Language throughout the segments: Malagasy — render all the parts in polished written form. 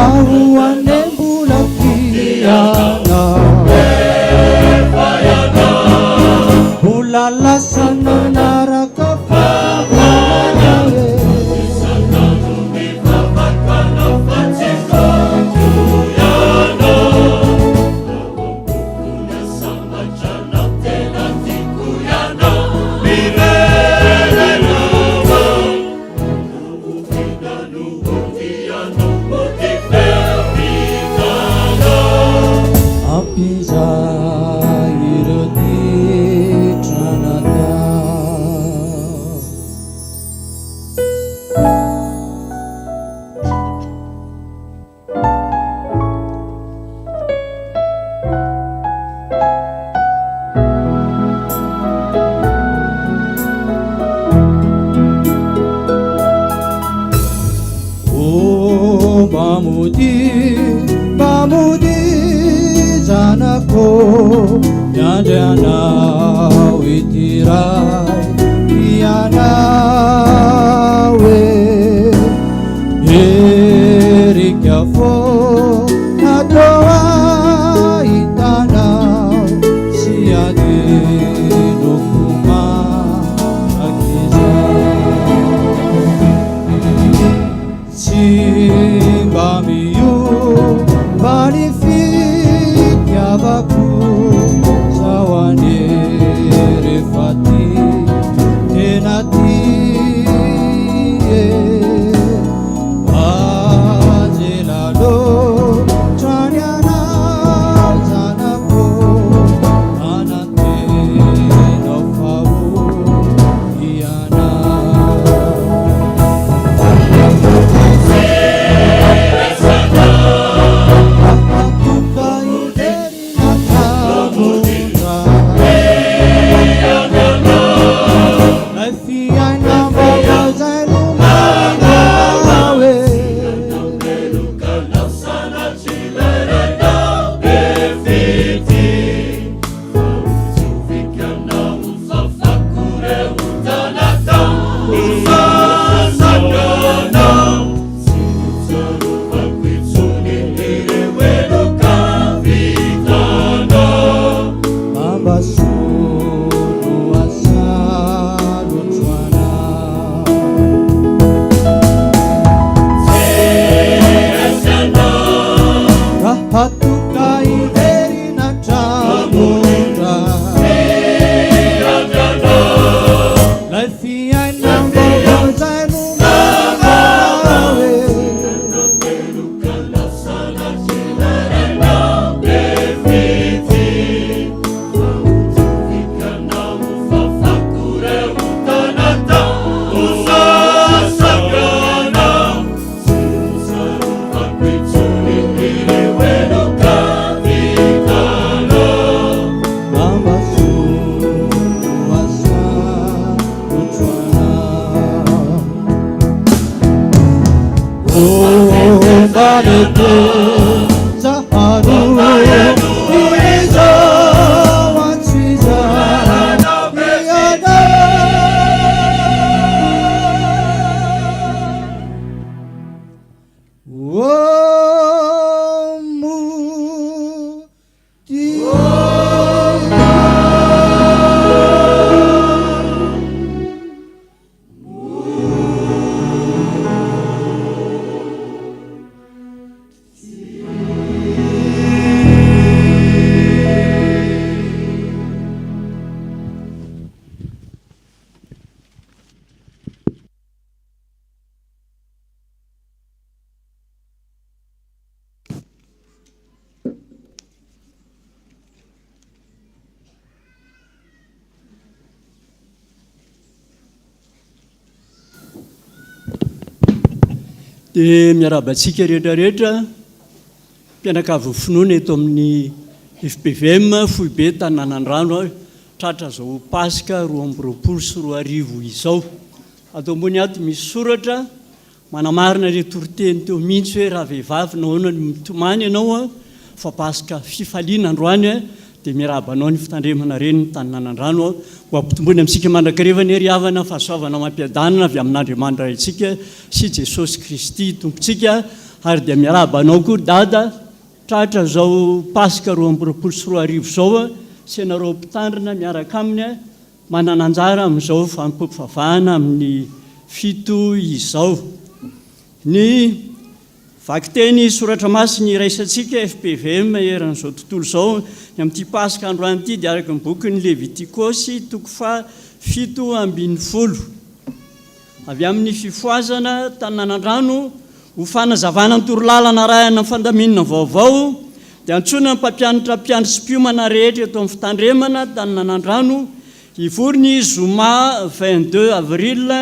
ahoane mbola fiana mbola lasa nanaraka Bamudi zanako nyandana witirai ianawe erikafo nadoa itana siade dokuma akiza Simbamiyu Banifit Yabaku Sawane Refati Enati Ajelado Chanyana Zanako Anate Nofawu Iana Dia miarabantsika rehetrarehetra mpianakavy finoana eto amin'ny FPVM Foibe Tanànandrano tratra zao Pasika 2024 izao. Ato ambony ato misy soratra manamarina ilay toriteny teo mihitsy hoe raha vehivavy nahoana ny mitomany ianao fa Pasika fifaliana androany dia miarabanao ny fitandremana reny ny Tanànandrano ho ampitombony amintsika mandrakariva ny heriavana fahasoavana mampiadanana avy amin'Andriamanitra antsika sy Jesosy Kristy tompontsika ary dia miaraba anao koa dada tratra zao pasika 2024 zao senareo mpitandrina miaraka aminy manana anjara amin'izao fampifavahana amin'ny fito izao. Ny vakiteny soratra masiny iraisantsika FPVM eran'izao tontolo zao ny amin'ity pasika androany ity dia araka ny bokyny Levitikosy 7:20. Avy amin'ny fifoazana tanin'anandrano ho fanazavana ny torolalana arahana ny fandaminana vaovao dia antsona ny mpampianatra mpiandry sy mpiomana rehetra eto amin'ny fitandremana tanin'anandrano ivorony zoma 22 avril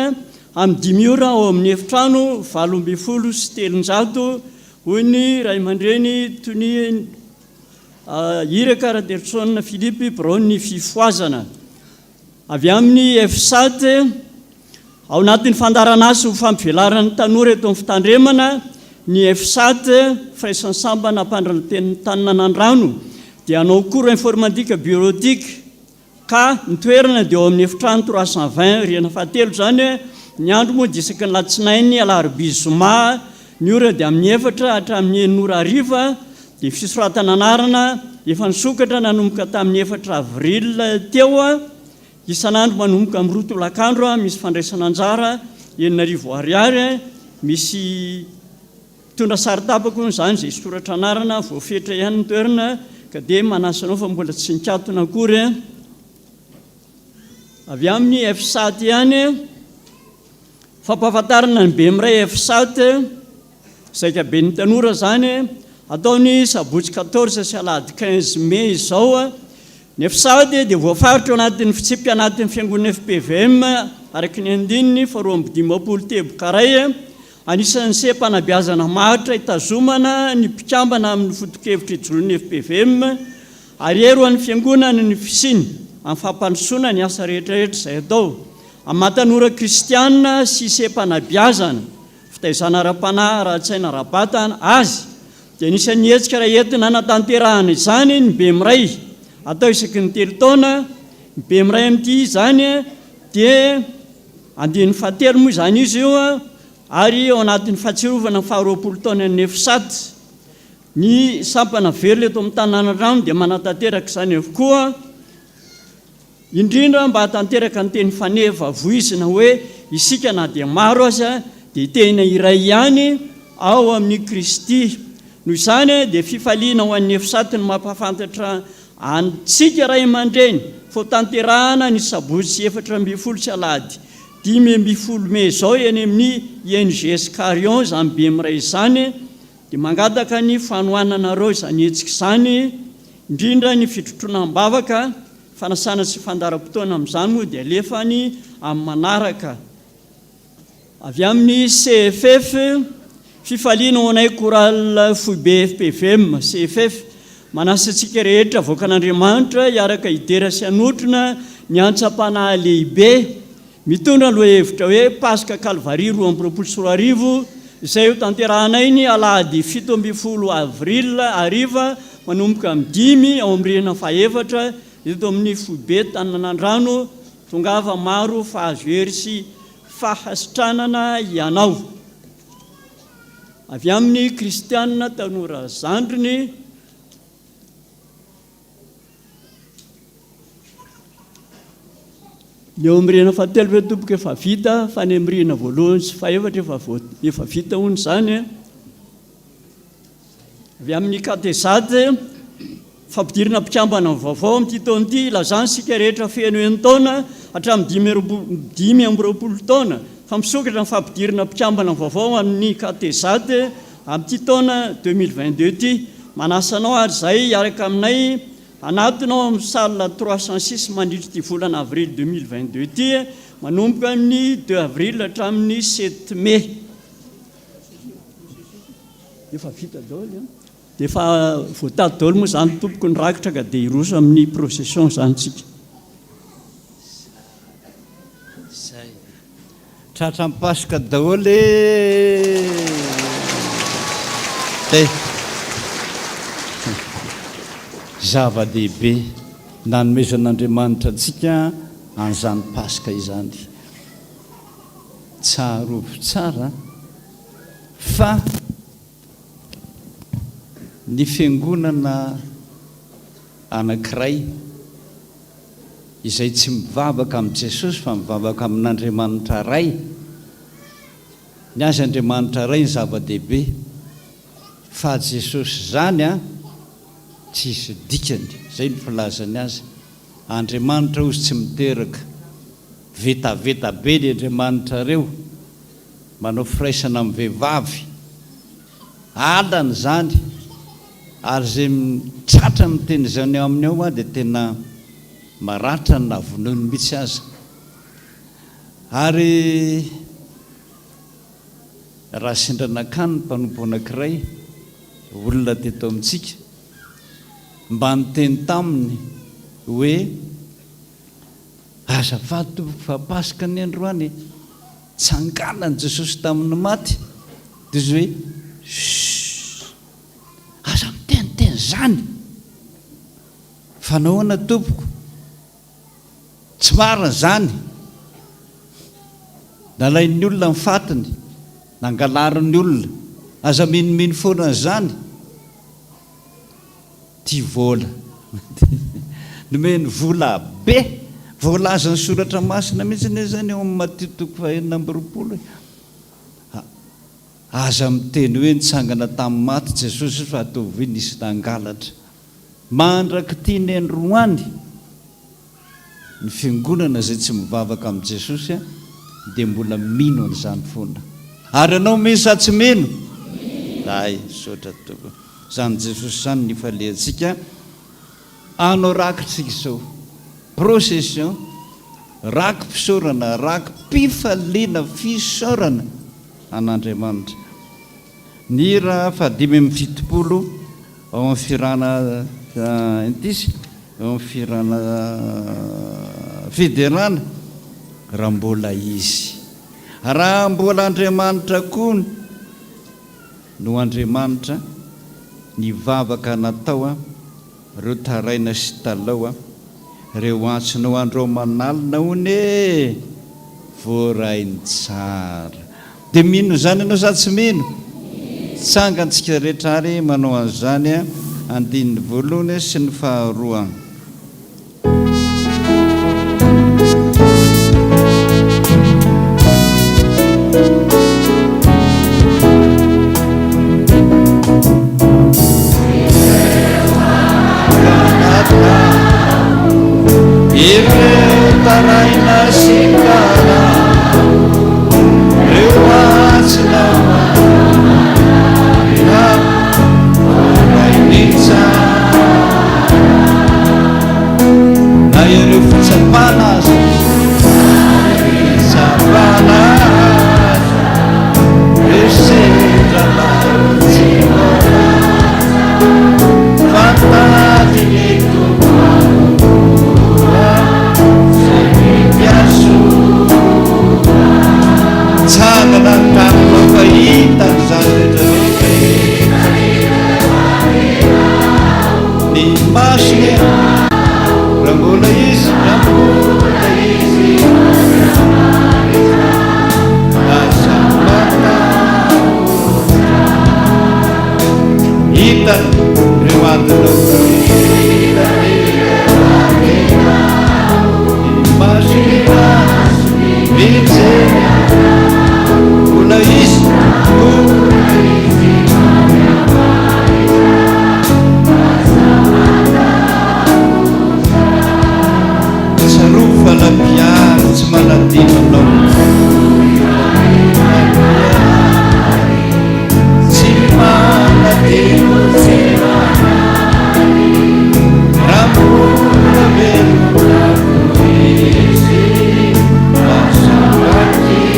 amin'ny 5 ora ao amin'ny efitrano 7:3 hoy ny ray aman-dreny Tony Iraka Raderson Philippe Braun fifoazana. Avy amin'ny F7 ao anatin'ny fandaranasy ho fampivelarany tanora eto amin'ny fitandremana ny F7 firaisansambana mpandrina teny tanin'anandrano dia anao cours informatique bureautique ka ny toerana dia ao amin'ny efitrano 320 rihana fahatelo zany ny andro moa dia isaky ny latsinainy alarobia zoma ny ora dia amin'ny 4 hatramin'ny 9 ora hariva dia fisoratana anarana efa nisokatra nanomboka tamin'ny 4 avril teo isan'andro manomboka amin'ny 2 tolakandro misy fandraisana anjara 9 ariary misy tondra sary tapako zany zay soratra anarana voafetra ihany ny toerana ka dia manasanao fa mbola tsy nikatona akory. Avy amin'ny F7 ihany fampahafantarana ny be miray F7 izay ka be ny tanora zany ataony sabotsy 14 sy alahady 15 mai izao. Ny F7 dia voafaritra anatin'ny fitsipika anatin'ny fiangonana FPVM araky ny andininy 220 tebokaray anisan'ny seha-panabeazana mahatra hitazomana ny mpikambana amin'ny fotokevitra ijoroan'ny FPVM ary eroan'ny fiangonana ny fisiny amin'ny fampandrosoana ny asa rehetrarehetra izay atao amin'ny matanora kristianina sy seha-panabeazana fitaizana ara-panahy raha-tsaina ara-batana azy dia anisan'ny hetsika raha entina natanterahana izany ny be miray atao isaky ny 3 taona ny be miray amin'ity zany dia 17 moa zany izy io ary ao anatin'ny fahatsirovana 20 taona ny F7 ny sampana velona eto amin'ny tanin'anandrano dia manatanteraka izany avokoa indrindra mba hatanteraka ny teny faneva voizina hoe isika na dia maro aza dia tena iray ihany ao amin'ny Kristy. Noho izany dia fifaliana ho an'ny F7 ny mampahafantatra antsika ray aman-dreny fo tanterahana ny sabotsy 14 sy alahady 15 mai zao eny amin'ny INGS Carion zany be miray zany dia mangataka ny fanohananareo izany hetsika izany indrindra ny fitrotroanam-bavaka fanasana sy fandaram-potoana amin'izany moa dia alefany amin'ny manaraka. Avy amin'ny CFF fifaliana ho anay choral foibe FPVM CFF manasa antsika rehetra voakan'Andriamanitra hiaraka hidera sy hanotrona ny antsapana lehibe mitondra lohahevitra hoe pasika Kalvaria 2024 izay ho tanterahanay ny alahady 17 avril hariva manomboka amin'ny 5 ao amin'ny rihana fahaefatra eto amin'ny foibe tanin'anandrano tongava maro fahazo hery sy fahasitranana ianao. Avy amin'ny kristianina tanora zandriny ny eo amin'ny rihana fahatelo hoe tomboka efa vita fa ny amin'ny rihana voalohany sy fahaefatra efa vita hono zany. Avy amin'ny katezady fampidirana mpikambana vaovao amin'ity taona ity ilazansika rehetra feno 1 taona hatramin'ny 20 taona fa misokatra ny fampidirana mpikambana vaovao amin'ny katezady amin'ity taona 2022 ity. Manasanao ary zay hiaraka aminay anatinao amin'ny salle 306 mandritra ity volana avril 2022 ity manomboka amin'ny 2 avril hatramin'ny 7 mai. Efa vita daholo dia efa voatady daholo moa zany tompoko ny rakitra ka dia iroso amin'ny procession zany tsika. Tratra mipasika daholo zava-dehibe nanomezan'Andriamanitra antsika an'izany pasika izany. Tsarovy tsara fa ny fiangonana anankiray izay tsy mivavaka amin'i Jesosy fa mivavaka amin'Andriamanitra ray. Ny azy Andriamanitra ray ny zava-dehibe, fa Jesosy zany tsisy dikany. Zay ny filazany azy. Andriamanitra ozy tsy miteraka, vetaveta be ny Andriamanitra reo, manao firaisana amin'ny vehivavy, alany zany. Ary zay mitratra ny teny zany ao aminy ao dia tena maratra ny navonoiny mihitsy aza. Ary raha sindranakany ny mpanompo anankiray, olona teto amintsika, mba niteny taminy hoe azafady tompoko fa Pasika ny androany tsanganany Jesosy tamin'ny maty. Dia izy hoe aza miteniteny zany, fa nahoana tompoko, tsy marina zany, nalain'ny olona ny fatiny, nangalarin'ny olona, aza minomino foana zany. Tia vola nomeny vola be, voalaza ny soratra masina mihitsy ne zany eo amin'ny Matteo 5:20. Aza miteny hoe nitsangana tamin'ny maty Jesosy fa ataovy nisy nangalatra. Mandraky tiany androany ny fiangonana zay tsy mivavaka amin'i Jesosy dia mbola mino an'izany foana. Ary ianao mino sa tsy mino? Ay, sotra tompoko. Zany Jesosy zany ny falehantsika. Anao rakitsika izao procession, raky mpisaorana, raky mpifaliana fisaorana an'Andriamanitra. Ny hira 570 ao amin'ny firana intisy, ao amin'ny firana fiderana, raha mbola izy, raha mbola Andriamanitra koa no Andriamanitra ny vavaka natao reo taraina sy talao reo antsinao andro manalina hone voarainy tsara. Dia mino zany ianao sa tsy mino? Tsangantsika rehetra ary manao an'izany andininy voalohany sy ny faharoa. Ireo taraina sy talao reo antsinao voarainy tsara. Na ireo fitsapana azy, fitsapana azy, reo sendra latsivana fantalineko tsangana tamina fahita zany ny masiny raha mbola izy, azamana hitany reo adinao mbola izy tsarova falapiary tsy manadinanao, tsy manadino raha mbola velona izy masamaky.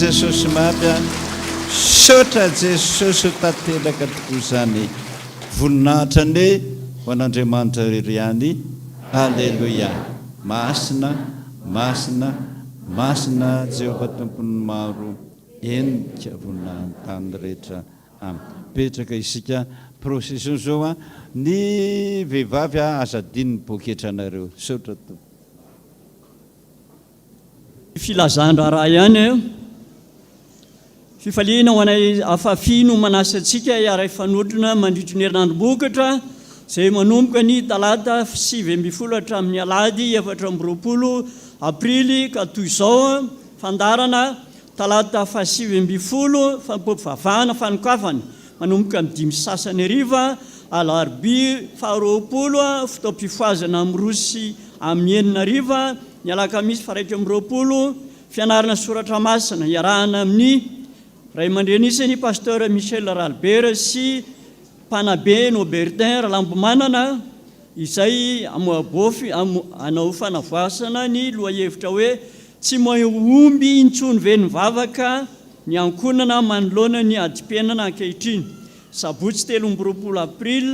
jesosy mafy a sotra jesosy tatelaka tokoa izany voninahitra ny ho an'Andriamanitra irery ihany. Alleluia. Masina masina masina Jehova tompony maro endrika voninahiny tany rehetra petraka isika procession zao a ny vehivavy a azadiny boketra anareo sotra to filazan-draharaha ihany fifaliana ho anay afafino manasa antsika iara ifanotrona mandritry ny herinandro-bokatra izay manomboka ny talata 9 hatramin'ny alady 4 aprily ka toy izao fandarana talata 9 fampopivavahana fanokafany manomboka amin'ny 5 sasany ariva alarobia 20 fotoam-pifoazana amin'ny rosy amin'ny 9 ariva ny alakamisy 1 fianarana soratra masina iarahana amin'ny ray aman-drenisany pasteur Michel Ralbert sy mpanabe Nobertin Ralambomanana izay amoabofy anao fanavoasana ny lohahevitra hoe tsy mahomby intsony ve ny vavaka ny ankonana manoloana ny adipenana ankehitriny. Sabotsy 13 april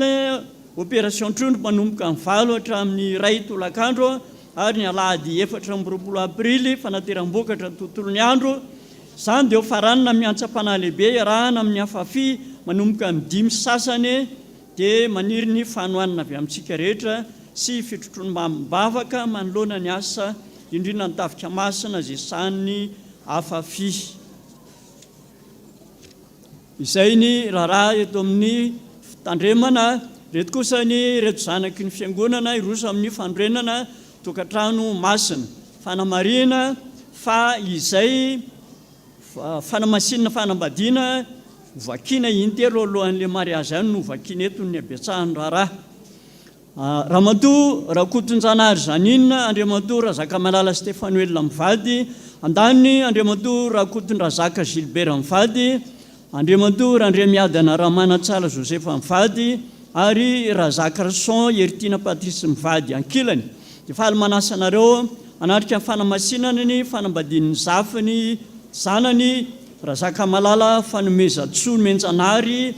opération trondro manomboka amin'ny 9 hatramin'ny 1 tolakandro ary ny alahady 14 aprily fanateram-bokatra tontolon'ny andro. Izany dia ho faranana miantsa-panahy lehibe iarahana amin'ny afafi manomboka amin'ny 5 sasany dia maniry ny fanohanana avy amintsika rehetra sy fitrotronom-bavaka manoloana ny asa indrindra ny tafika masina izay sahan'ny afafi. Izay ny raharaha eto amin'ny fitandremana. Reto kosa ny reto zanaky ny fiangonana iroso amin'ny fandrenana tokantrano masina fanamarina fa izay fanamasinina fanambadiana vakiana intelo alohan'le mariazy any no vakiana eto ny abetsahan'ny raharaha. Ramatoa Rakotonjanahary Janine Andriamatoa Razakamalala Stéphanoel mivady, andany Andriamatoa Rakotondrazaka Gilbert mivady, Andriamatoa Randremiadana Ramanatsala Joseph mivady ary Razakarason Ertina Patrice mivady ankilany. Dia faly manasa anareo anatrika ny fanamasinana ny fanambadian'ny zafiny zanany Razakamalala Fanomezatsoa Menjanary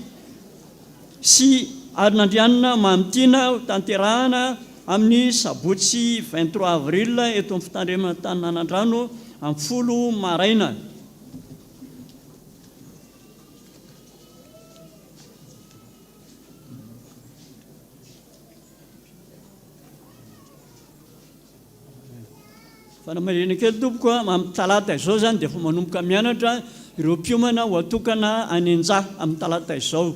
sy ary nandrianina mamitiana tanterahana amin'ny sabotsy 23 avril eto amin'ny fitandremana Taninanandrano amin'ny 10 maraina. Fanamarina kely tompoko amin'ny talata izao zany dia efa manomboka mianatra ireo mpiomana ho atokana any an-jaha amin'ny talata izao.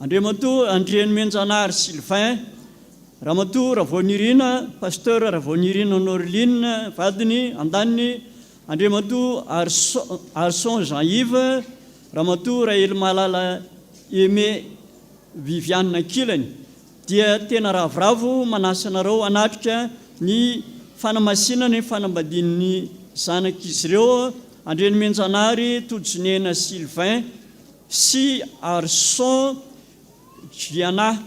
Andriamatoa Andriany Menjanary Sylvain, Ramatoa Ravonirina, Pasteur Ravonirina Norline vadiny andaniny, Andriamatoa Arson Jean-Yves, Ramatoa Raël Malala Aimé Viviane ankilany. Dia tena ravoravo manasa anareo anatrika ny fanamasinana ny fanambadian'ny zanak'izy ireo Andriany Menjanary Todjonena Sylvain sy Arson Giana.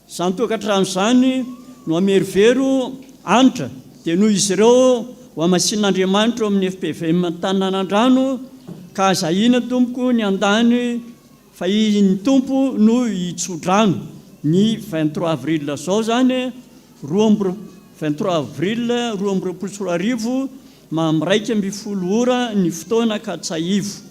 Izany tokantrano izany no amerivero anitra dia noho izy ireo ho amasin'Andriamanitra amin'ny FPVM Taninanandrano ka zahina tompoko ny andany fa iny tompo no hitsodrano ny 23 avril zao zany 23 avril 2024 mamiraika-mbifolo ora ny fotoana ka tsaivo.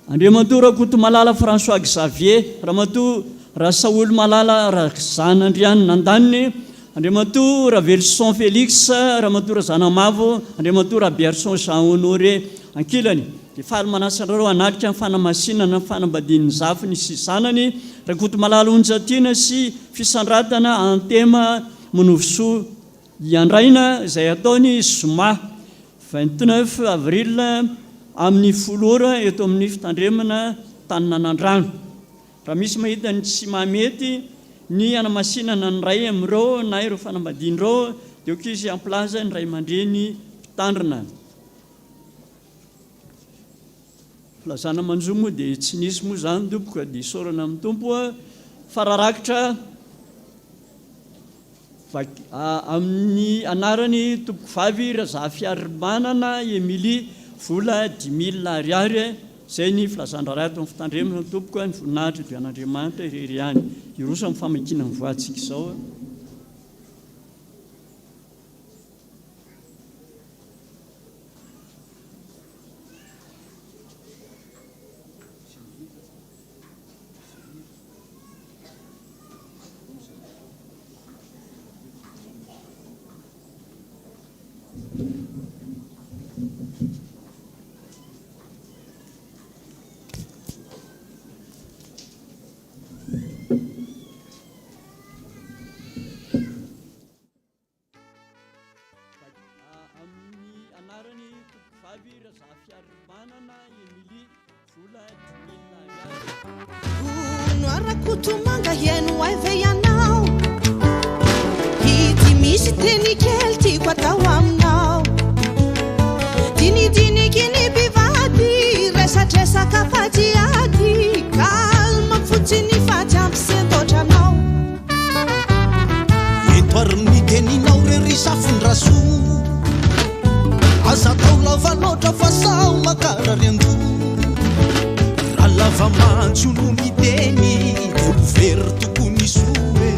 Andriamatoa Rakotomalala François Xavier, Ramatoa Rasaolo Malala Razanandriany nandaniny, Andriamatoa Ravelson Félix, Ramatoa Razanamavo, Andriamatoa Raberson Jean Honoré ankilany. Dia faly manasa anareo anatrika ny fanamasinana ny fanambadian'ny zafiny sy zanany Rakotomalala Onjatiana sy fisandratana antema Monovisoa iandraina izay ataony Zoma 29 avril amin'ny 10 ora eto amin'ny fitandremana Taninanandrano. Raha misy mahita ny tsy mahamety ny anamasinana ny ray amin'ireo na ireo fanambadian'ireo dia okizy amplaza ny ray aman-dreny mpitandrina. Filazana manjo moa dia tsy nisy moa zany tompoka dia isaorana amin'ny tompo fararakitra amin'ny anarany tompoko vavy raza fiarimanana Emilie vola 10 000 ariary zay ny filazandraray ato amin'ny fitandremana tompoko ny voninahitra idian'Andriamanitra irery any iroso amin'ny famakiana ny voantsika izao. Noarakotomanga hiaino aive ianao ity misy teny kely tiako atao aminao dinidiniky ny mpivady resatresaka fatiady kalma fotsiny faty ampisentoatranao etoariny teninao rerysafondraso aza tao lavanoatra fa sao makarariando lava mantsy no miteny olo very tokony soe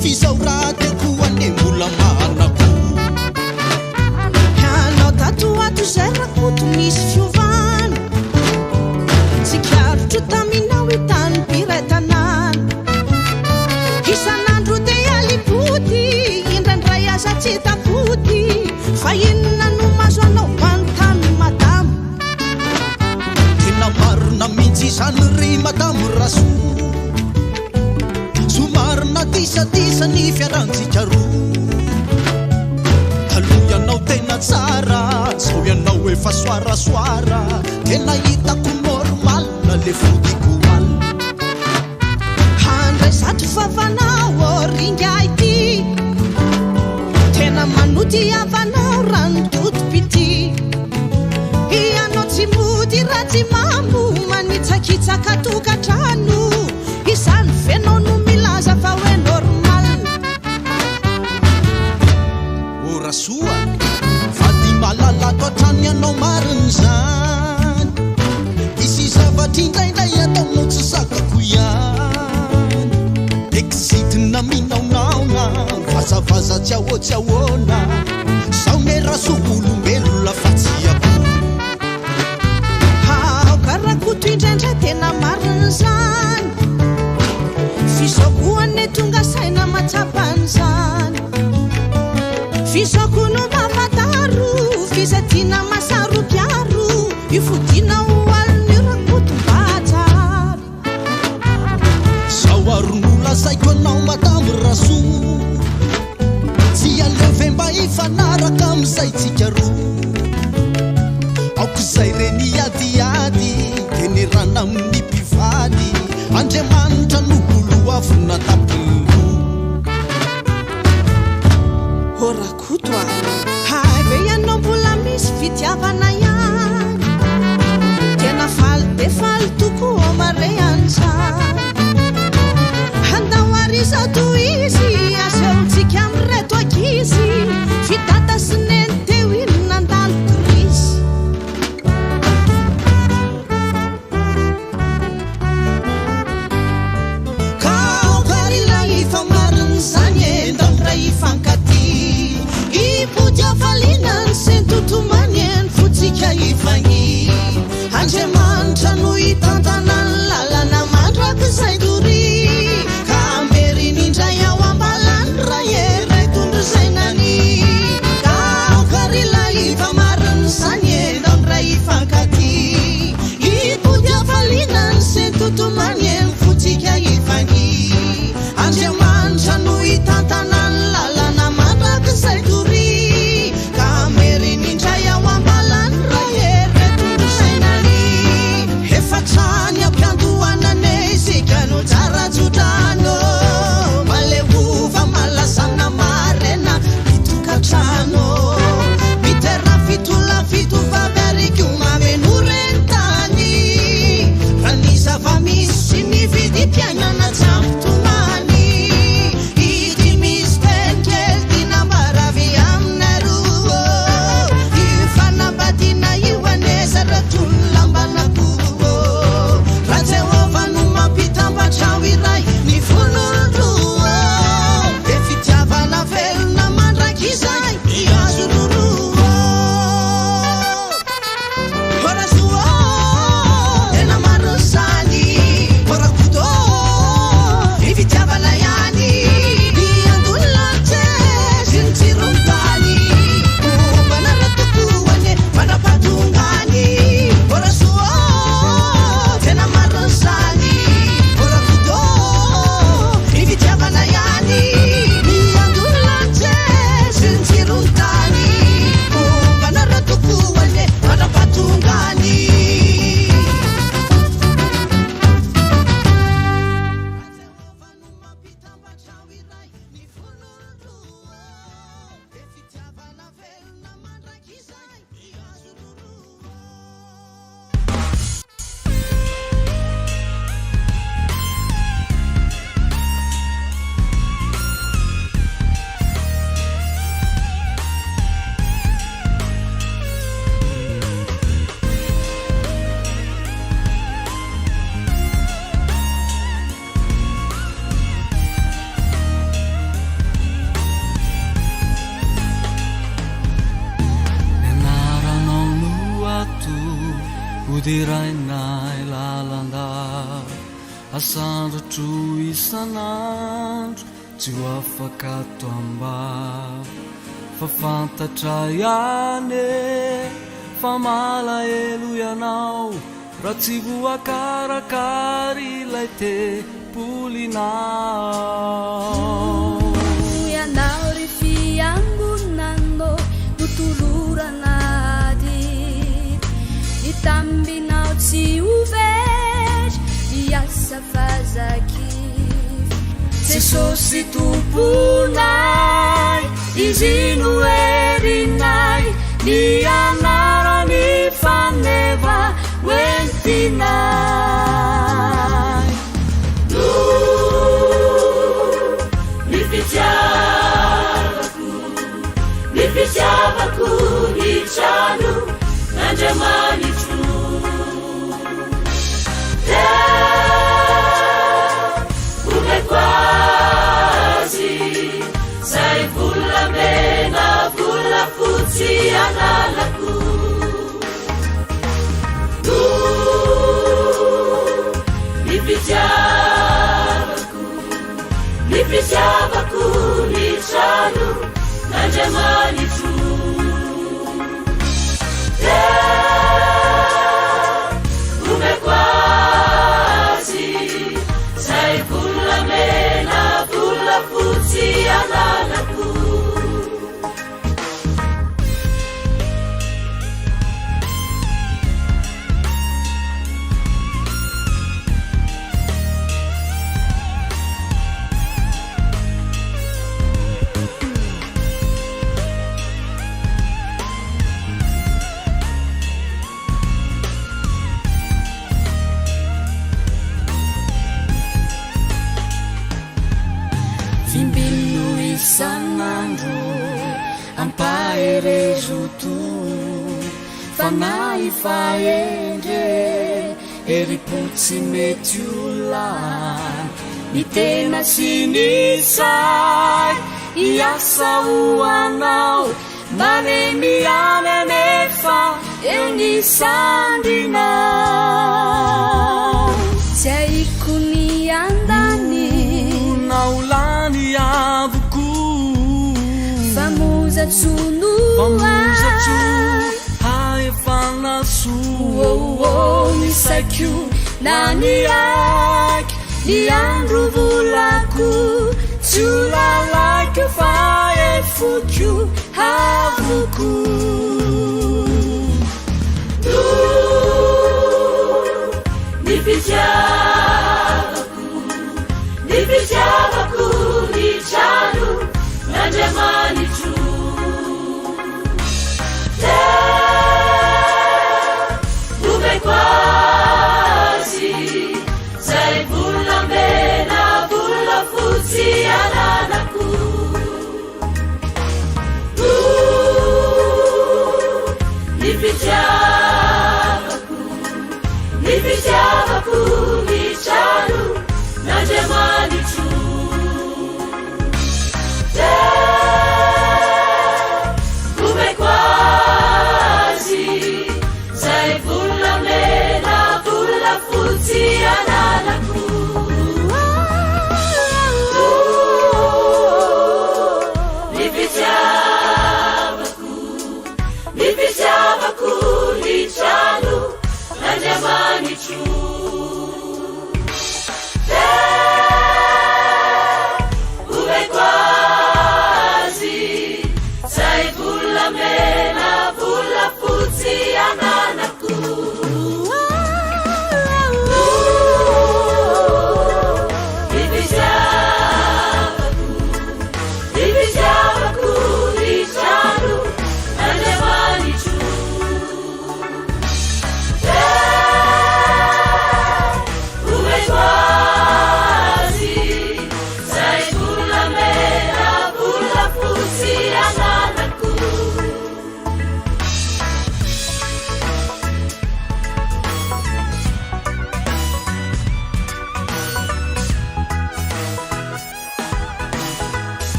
fizao raha tiako anembola manako anao tatoato zay rakoto misy fiovana tsikarotro taminao hitany piretanana isan'andro te alipody indrandray aza tsy tapody fa inona no mazo anao manontany madamo tena marina mihitsy izany ry madamo raso somarina tisatisa ny fiarantsika roa taloha ianao tena tsara zao ianao efa soarasoara tena hitako normal na le fodiko al handray zatro favanao ringa ity tena manoty avanao ranodotopity ianao tsy mody ratsy mambo manitsakitsaka tokatrano izany fenao no milaza fa hoe normal ora soa fa ty malalato atrano ianao mariny zany isy zavatra indraindray ataonao tsy sakako ihany exitina minaonaona vazavaza tsy ahotsy ahoana sao meraso olombelona fa tsy ako karakoto indraindray tena mariny zany fisakoane tonga saina matsapany zany fisako no mafataro fisatina masaro piaro ifodina hoaliny rakoto mbatsara sao aronola saiko anao madamo raso tsy aleve mba ifanaraka amizay tsika roa aoko zay reny adiady teny rana amin'ny mpivady Andriamanitra nobolo avona tapolo orakoto a have ianao mbola misy fitiavana ihany tena faly de faly tokoa mare an'izany handao ariza toy izy asehontsika amireto ankizy fidata sy neny teo iny nandalo krisy ifankaty ipody avalinany sentotomany eny fotsika ifagny Andriamanitra no hitantanany lalana mandraka zay dory ka amberin'indray ao ambalany raheray tondro zay nany kaokarila iva mariny zany eny amray ifankaty ipody avalinany sentotomany eny fotsika ifagny Andriamanitra no hitantanany lalana mandraka zay dory ka amberin'indray ao ambalany rahery tondro zay nany efa trany dirainay lalanda asandrotro isanandro tsy ho afaka toamba fa fantatra ihany fa malahelo ianao raha tsy voakarakary ilay tepolinao ianao ry fiangonanao notoloranady itambinao tsy overy iasa fazaky Jesosy tomponay izy noherinay ny anarany faneva hoentinay ny fitiavako ny trano n'Andriamanitro omeko azy zay volamena volafotsy analako ny fitiavako ny trano n'Andriamanitro omeko azy zay volamena volafotsy analako fimbino isanandro ampaherezoto fanahy faendre eripotsy mety olany ny tena sy ny say iasa hoanao mane miany anefa eo ny sandrinao tsy haiko ny andany naolany avoko famozatsonoa haefanasoa ny saiko na ny aiky ny andro volako tsy olalaiky fa efoko havoko ny fitiavako ny trano n'Andriamanitro omeko azy zay volamena volafotsy analako ny fitiavako ny trano n'Andriamanitro omeko azy zay volamena volafotsy analako ny fitiavako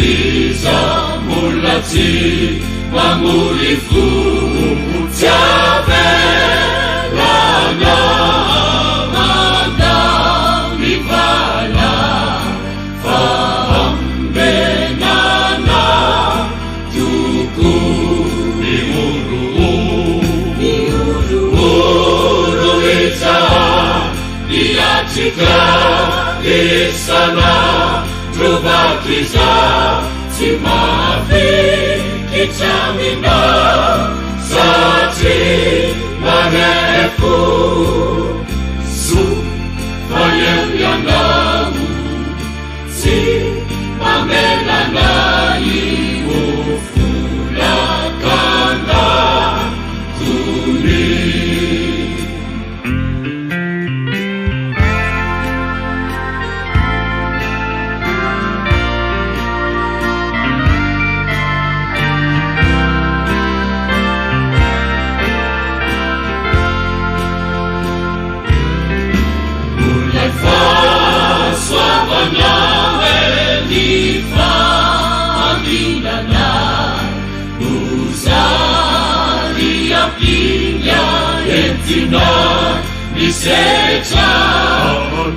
iza mbola tsy mamory fo tsy avelana mandao ny vala fa ambenana toko mioro iza diatrika isana trovakiza tsy mafikitramina satry mareko so fayevianamo tsy mamelana io folakana tony entina misetra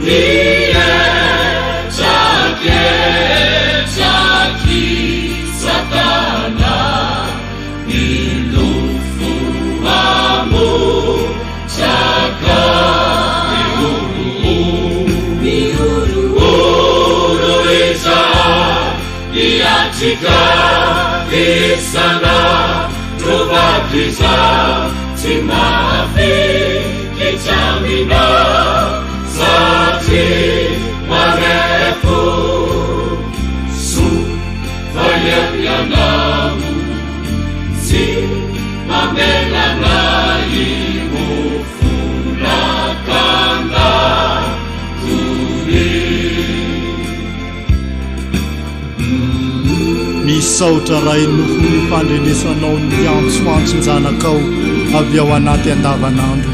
nietraketraki satana milofo amo traka mioro iza diatrika isana trovakiza tsy mafikitramina satry mareko so fayevianamo tsy mamelana io folakana tony misaotra ray nofo ny fandrenesanao ny antsoantson-janakao avy ao anaty andavanandro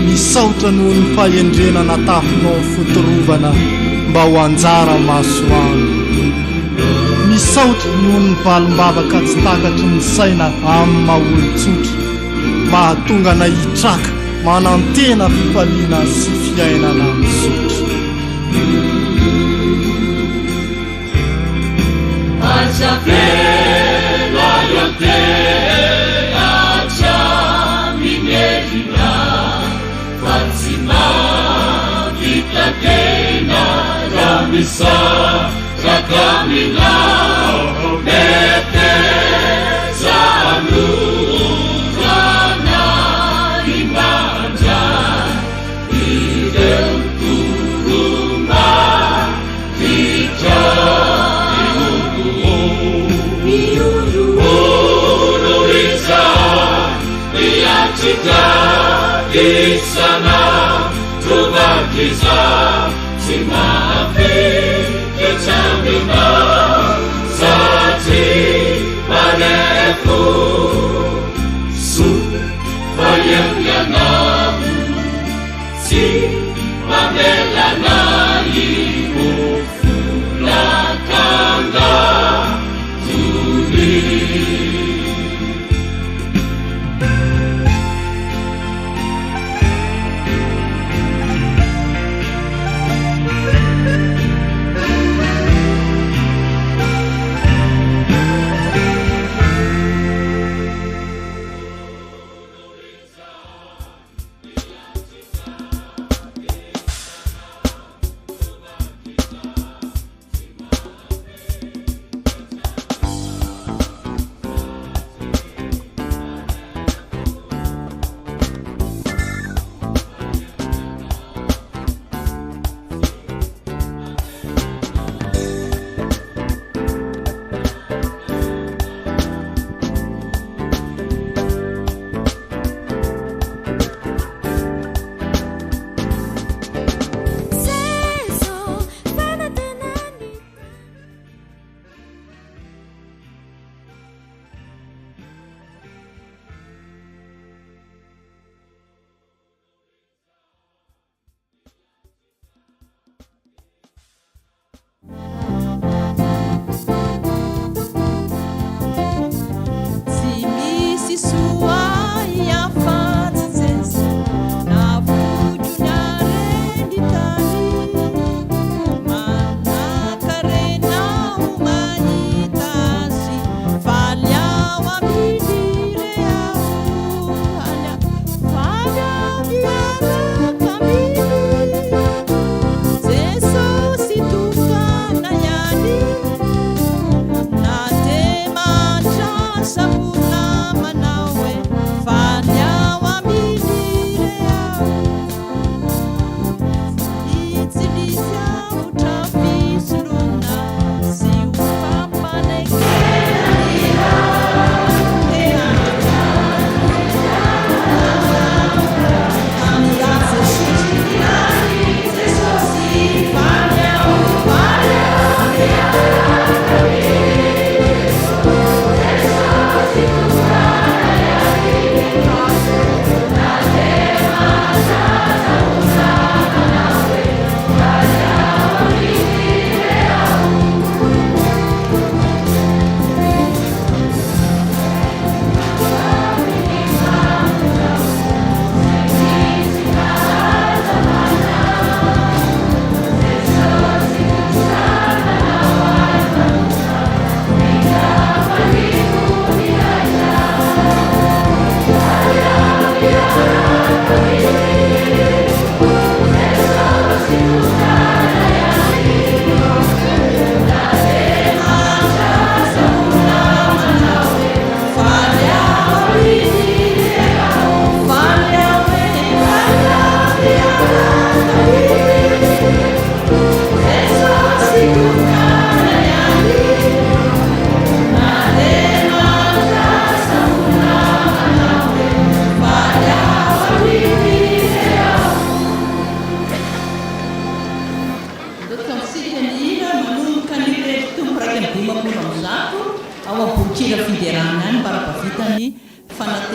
misaotra noho ny fahendrena natafinao fotorovana mba ho anjara masoano misaotra noho ny valim-bavaka tsy takatry ny saina amin'ny maholotsotra mahatonga na hitraka manantena fifaliana sy fiainana misotra azavela yante acha minerina fatsima vitatena ramisa rakamina mete zanu rana imanja idem turuma vita diatrika isana trovakiza tsy mafikitramina satry mareko so fayevianamo tsy mamelana io folakana tony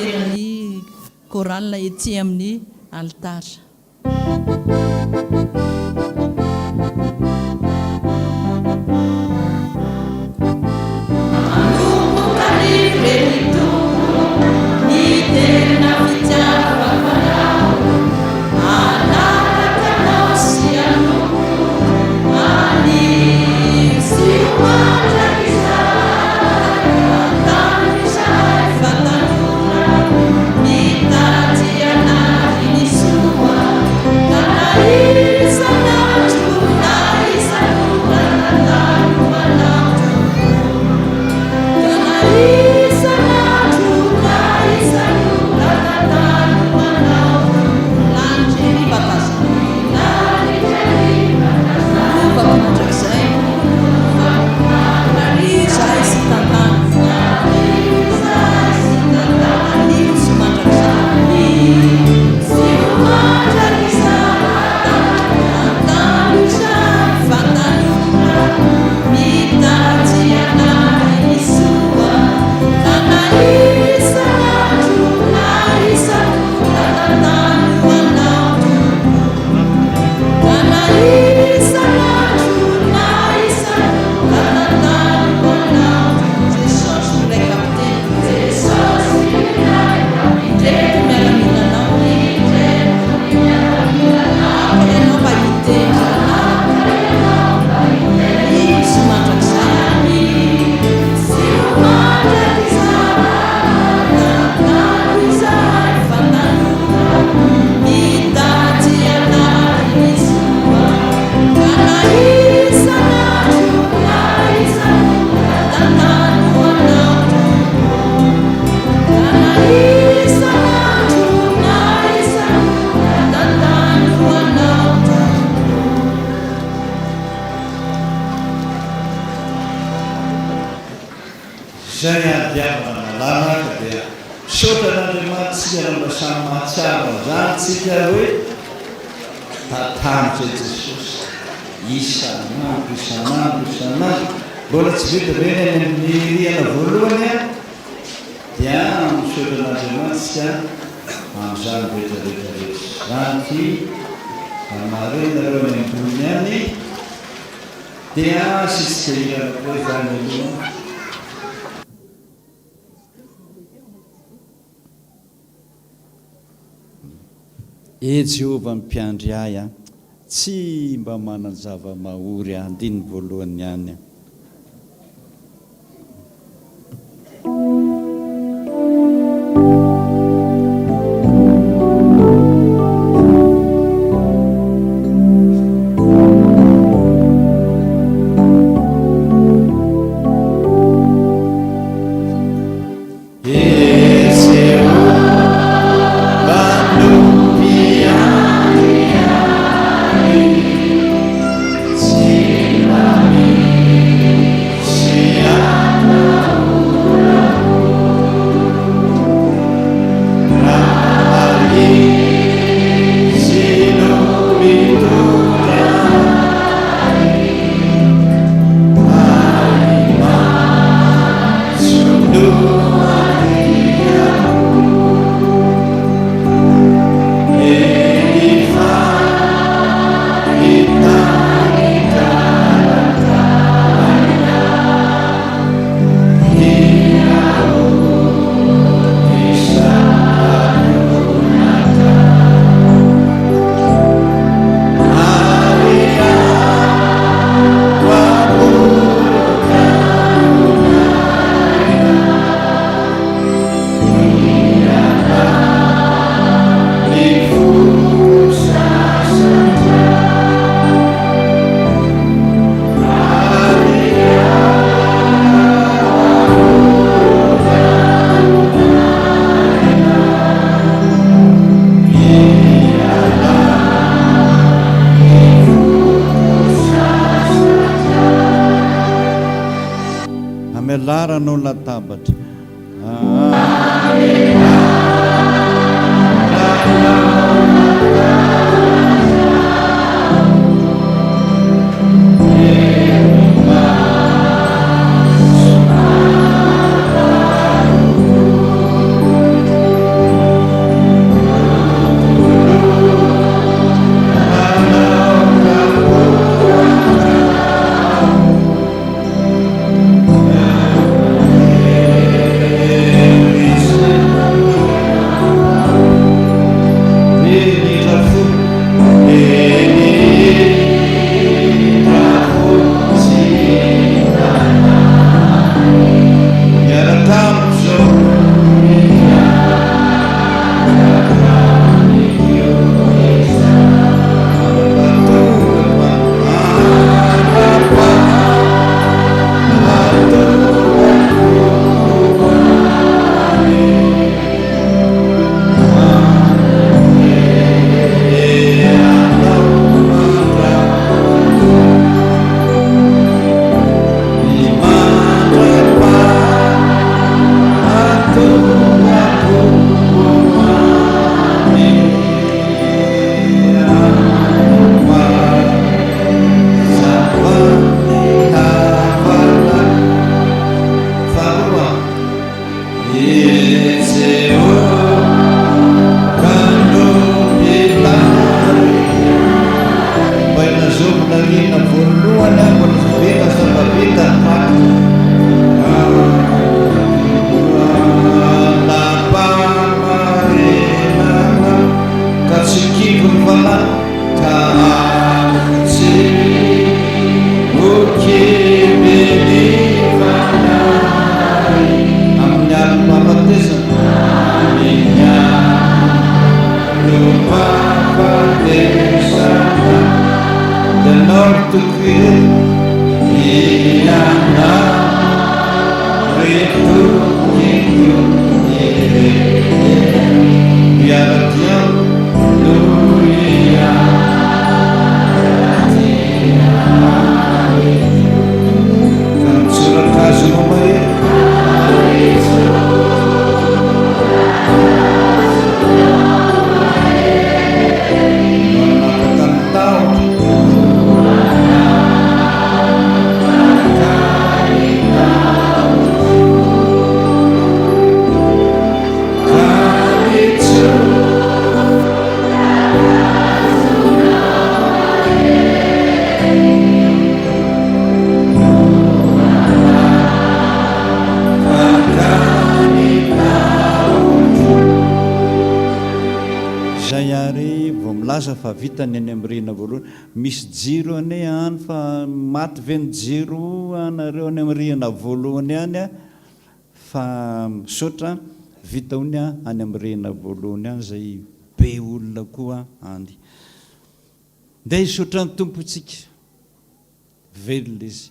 tenany koralina ety amin'ny altara. Zay andiavana malalaka dia misaotran'Andriamanitsika raha mba samy mahatsiaro an'izany tsika hoe tatamitra Jesosy isan'andro isan'andro isan'andro. Mbola tsy vita ve ny any amin'ny riana voalohany a dia misaotran'Andriamanitsika amin'izany rehetrarehetrarehetra. Zany ty marena reo any ambony any dia sisika irana koa izany aloha. Jehova mpiandry ahy a tsy mba manana zava-mahory andiny voalohany ihany. Amelarano latabatra. marina voalohany mbola vita sabavita lapamarenana ka tsy kivo ny valana tatsy okebenivana amin'ny alym-pamatesana Lupapatesana the Lord to create Iana Ritu Kitu Ire Biaratiam Luia Kan surat kasih membayar fa vitany any amin'ny rena voalohany misy jiro ane any fa maty ve ny jiro anareo any amin'ny rena voalohany any a fa misaotra vita ony a any amin'ny rena voalohany any zay be olona koa any nde hisaotra ny tompontsika velona izy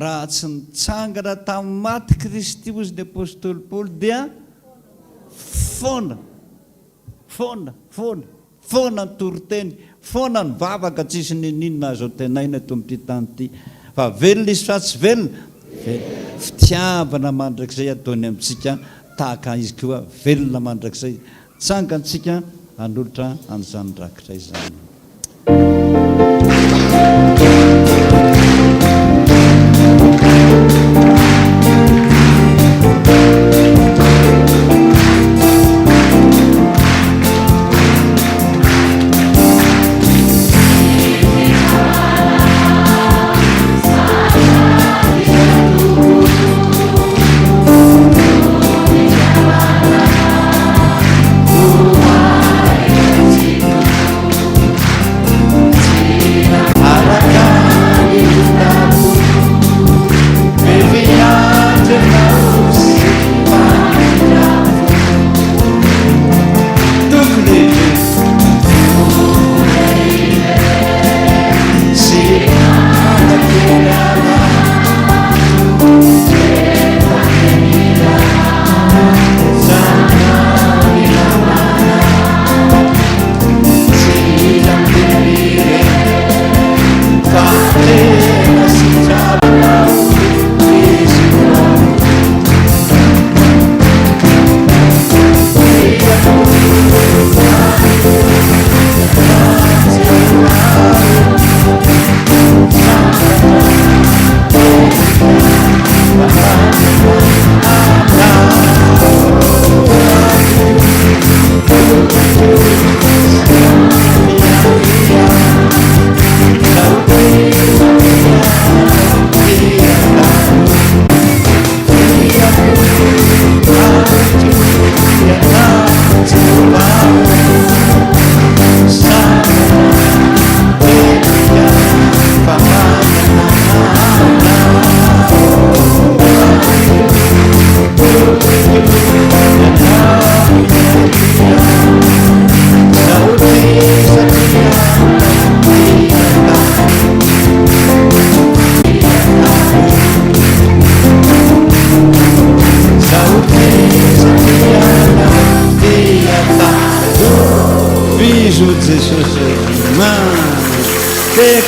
raha tsy nitsangana tamin'ny maty Kristy ozy ny apôstôly Paoly dia foana ny toroteny foana ny vavaka tsisy ninina azo tenaina eto amin'ity tany ity fa velona izy fa tsy velona fitiavana mandrakizay ataony amintsika tahaka izy koa velona mandrakizay tsangantsika hanolotra an'izany rakitray zany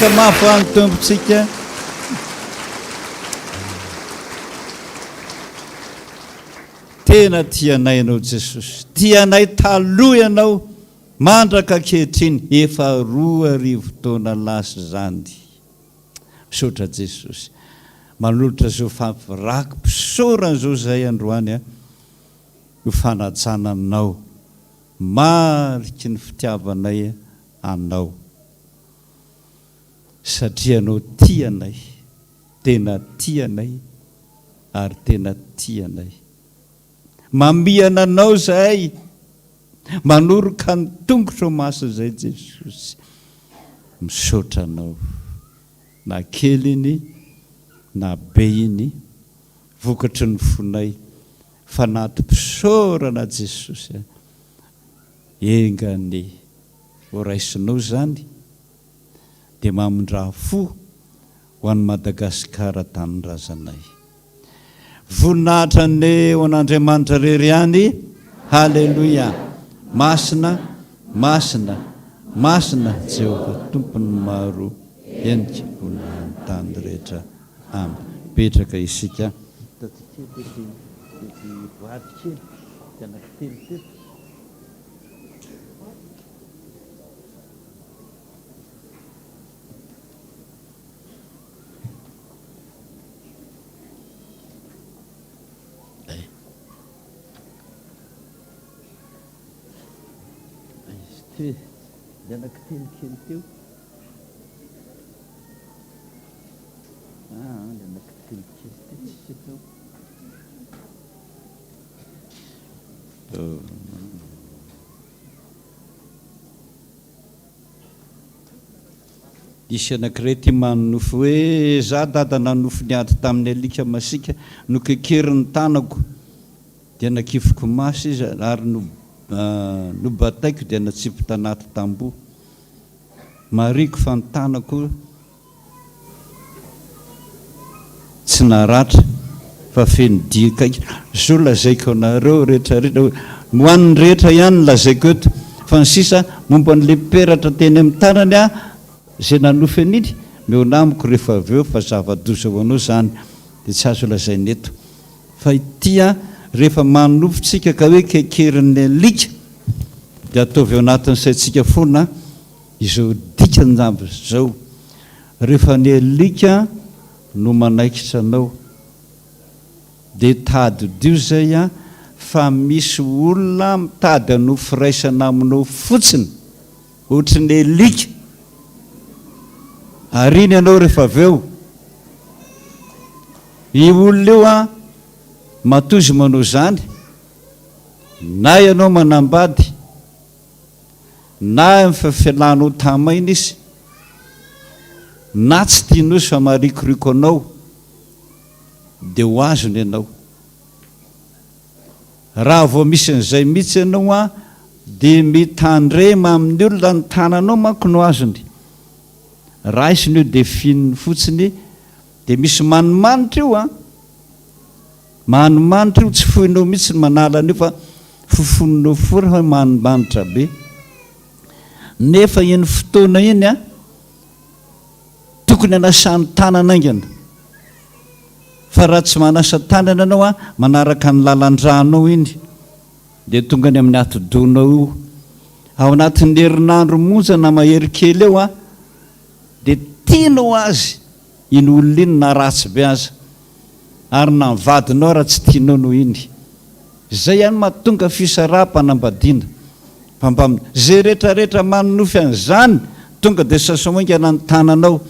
teka mafany tompontsika tena tianay ianao Jesosy tianay taloha ianao mandraka ankehitriny efa 2 taona lasa zany misaotra Jesosy manolotra zao fampirako mpisaorana zao zay androany a ho fanatsananao mariky ny fitiavanay anao satria anao tianay, tena tianay ary tena tianay. Mamiana anao zahay, manoroka ny tongotra maso zay Jesosy. Misaotra anao, na kely iny na be iny, vokatry ny fonay fanatom-pisaorana Jesosy. Engany ho raisinao zany dia mamindra fo ho an'ny Madagasikara tanin-drazanay. Voninahitra ny ho an'Andriamanitra rery ihany. Halleluia. Masina, masina, masina Jehova tompony maro endrika ny tany rehetra. Amen. Petraka isika. Anankitelykely teo. Anankitelykely teo. Isy anankiray tia manonofo hoe za dada nanofo niady tamin'ny alika masika no kekeriny tanako dia nakifoko masy izy ary no bataiko dia natsipo tanaty tamboho. Mariko fa ny tanako tsy naratra fa feno dikaiky. Zao lazaiko anareo rehetrarehetra hoe ho an'ny rehetra ihany lazaiko eto fa ny sisa momba n'le peratra teny amin'ny tanany zay nanofo an'iny meonamiko rehefa avy eo fa zava-doza ho anao zany dia tsy azo lazainy eto. Fa itya rehefa manofotsika ka hoe kekerin'ny alika dia ataovy ao anatin'ny saintsika foana izao dikany zao. Rehefa ny alika no manaikitra anao dia tady dio zay fa misy olona mitady hanofo raisana aminao fotsiny ohatra ny alika. Ariny ianao rehefa avy eo i olona eo matozy manao zany, na ianao manambady na fialanao tamaina izy na tsy tianao izy fa marikoriko anao dia ho azony ianao. Raha vao misy an'izay mihitsy ianao dia mitandrema amin'ny olona ny tananao manko no azony. Raha isiny io dia fininy fotsiny dia misy manimanitra io manimanitra io tsy foinao mihitsy ny manala an'io fa fofoninao fory hoe manimanitra be. Nefa iny fotoana iny tokony anasany tanana aingana. Fa raha tsy manasa tanana anao manaraka ny lalan-dranao iny dia tonga any amin'ny atodonao io. Ao anatin'ny herinandro monjana mahery kely eo dia tianao azy iny olona iny na ratsy be aza ary na mivadinao raha tsy tianao noho iny. Zay ihany mahatonga fisaraha-panambadiana. Zay rehetrarehetra manonofy an'izany tonga dia sasamoingana ny tananao.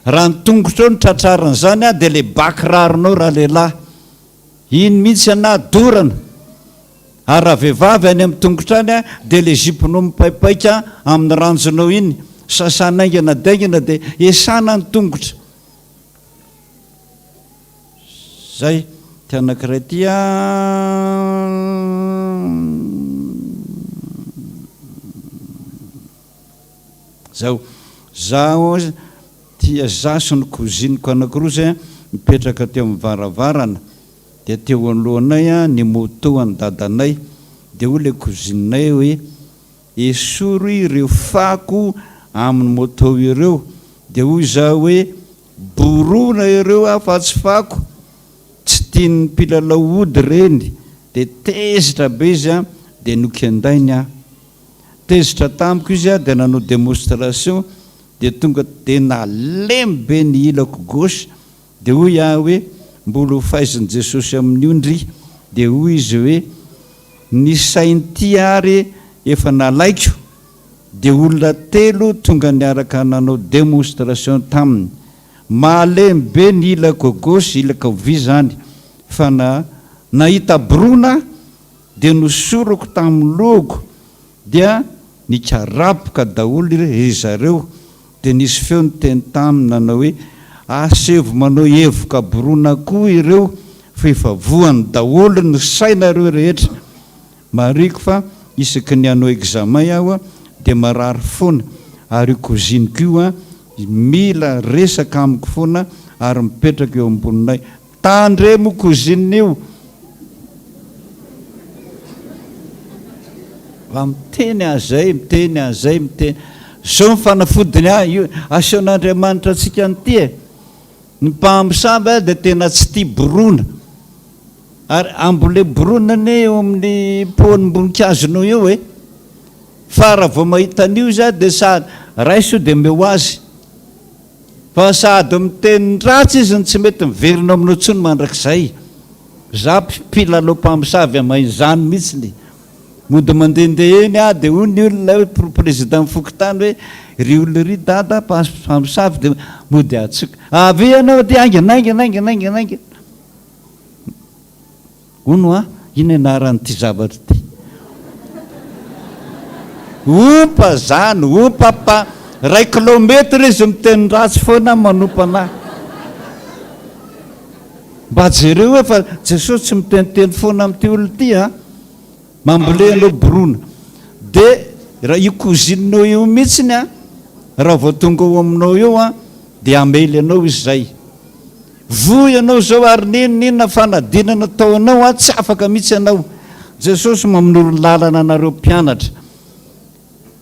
Raha ny tongotra eo ny tratraran'izany dia le bakiraronao raha lehilahy iny mihitsy dorana. Ary raha vehivavy any amin'ny tongotra any dia le ziponao mipaipaika amin'ny ranjonao iny sasana aingana daingana dia esana ny tongotra. Zay ty anankiray ty zao zaho tia zaso ny koziniko anankiroa zay mipetraka teo amin'ny varavarana dia teo alohanay ny moto any dadanay dia ho le kozininay hoe esoro ireo fako amin'ny moto ireo dia hoy zaho hoe borona ireo fa tsy fako tsy tiany mpilalao ody reny dia tezitra be izy dia nokendainy tezitra tamiko izy dia nanao démonstration dia tonga dia nalemy be ny ilako gauche dia hoy hoe mbola ho faiziny Jesosy amin'ny ondry dia hoy izy hoe ny sainy ty ary efa nalaiko dia olona telo tonga niaraka nanao démonstration taminy. Mahalemy be ny ilako gauche ilaka ovia zany fa nahita borona dia nosoroko tamin'ny logo dia nikarapoka daholo ry zareo dia nisy feo ny teny taminy nanao hoe asevo manao evoka borona koa ireo fa efa voany daholo ny sainareo rehetra. Mariko fa isaky ny hanao examen aho a dia marary foana ary koziniko io a mila resaka amiko foana ary mipetraka eo amboninay. Tandre mo kozin'io fa miteny azay zao mifanafodiny io aseon'Andriamanitra antsika an'ity ny mpamosavy dia tena tsy tia borona ary ambole boronany eo amin'ny ponim-boninkazo eo fa raha vao mahita an'io za dia sady raiso dia meo azy fa sady miteny ratsy izy ny tsy mety miverina aminao tsony mandrakizay. Za mpilalao mpamosavy amain'izany mihitsiny mody mandehandeha eny dia hoy ny olona président mifokotany hoe ry olona ry dada mpamosavy dia mody atsoka avy ianao dia ainganainganainganainganainga hono a ino anaran'ity zavatra ty ompa zany ompa 1 kilometra izy miteny ratsy foana manompa anahy mba jereo hoe fa Jesosy tsy miteniteny foana amin'ity olona ity a mambolenao borona dia raha io kozininao io mihitsiny a raha vao tonga ao aminao eo a dia amely anao izy zay voy ianao zao ary ninona fanadinana taonao a tsy afaka mihitsy ianao. Jesosy maminoro lalana anareo mpianatra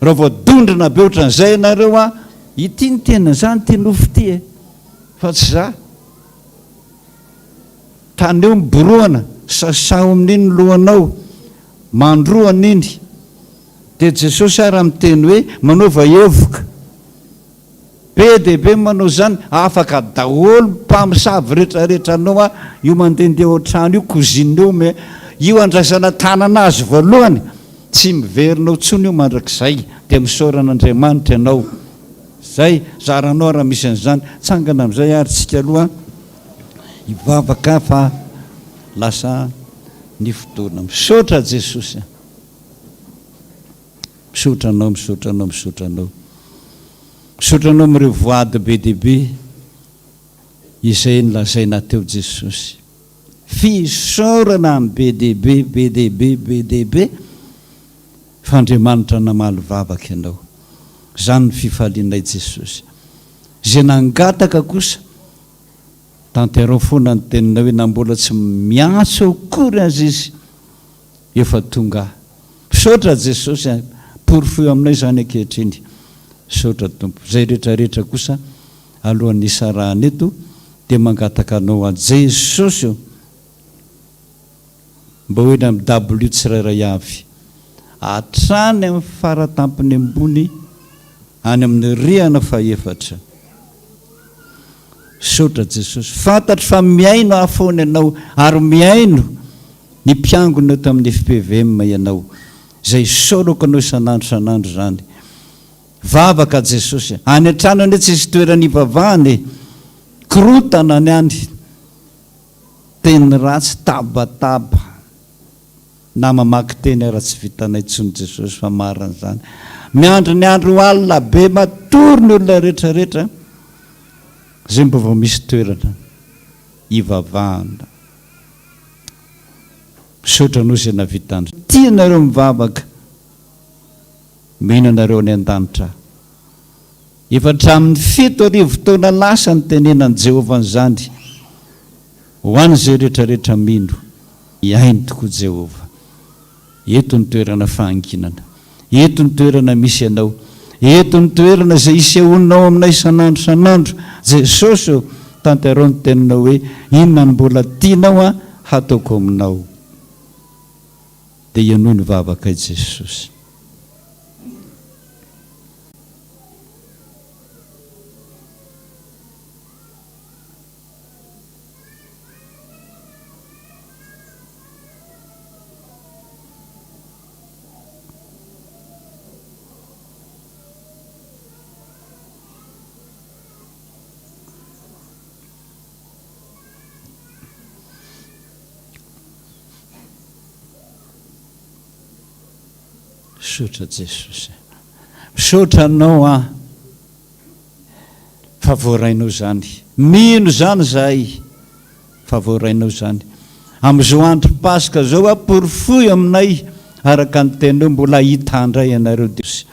raha vao dondrina be ohatran'izay ianareo a ity ny tena zany ty nofo ty fa tsy za tany eo miboroana sasao amin'iny lohanao mandroan'iny dia Jesosy raha miteny hoe manaova evoka be dia be manao zany afaka daholo mpamosavy rehetrarehetra anao a io mandehandeha ao trano io kozinao me io andraisana tanana azy voalohany tsy miverinao tsony io mandrakizay dia misoran'Andriamanitra ianao. Zay zaranao raha misy an'izany tsangana amin'izay ary tsika aloha hivavaka fa lasa ny fotoana. Misaotra Jesosy misotranao mireo voady be dehibe izay nylazaina teo Jesosy fisaorana amin'ny be dehibe fa Andriamanitra namaly vavaka ianao. Zany ny fifalianay Jesosy zay nangataka kosa tanterao foana ny tenina hoe na mbola tsy miantso akory azy izy efa tonga. Misaotra Jesosy porofo aminay zany ankehitriny. Misaotra Tompo. Zay rehetrarehetra kosa alohan'ny isarahana eto dia mangataka anao a Jesosy mba hoe na W tsirairay avy hatrany amin'ny faratampony ambony any amin'ny rihana faefatra. Misaotra Jesosy fantatry fa miaino afoana ianao ary miaino ny mpiangona eto amin'ny FPVM ianao zay soroko anao isan'andro zany. Vavaka Jesosy any an-trano ane tsy isy toerana ivavahany korotana ny any teny ratsy tabataba na mamaky teny raha tsy vitanay tsony Jesosy fa marina zany. Miandro ny andro alina be matory ny olona rehetrarehetra zay mba vao misy toerana ivavahana. Misaotra anao zay navitandro tia nareo mivavaka mino anareo any an-danitra. Efatra amin'ny 7 arivo taona lasa ny tenenan'i Jehovah zany ho an'izay rehetrarehetra mino iainy tokoa Jehovah. Eto ny toerana fahanginana, eto ny toerana misy ianao, eto ny toerana izay isehoninao aminay isan'andro Jesosy tanterao ny teninao hoe inona ny mbola tianao a hataoko aminao. Dia ianao ny vavaka Jesosy. misaotra Jesosy, misaotra anao a fa voarainao zany, mino zany zahay fa voarainao zany amin'izao andro paska zao aporifoy aminay araka ny tenao mbola hitandray ianareo Diosy,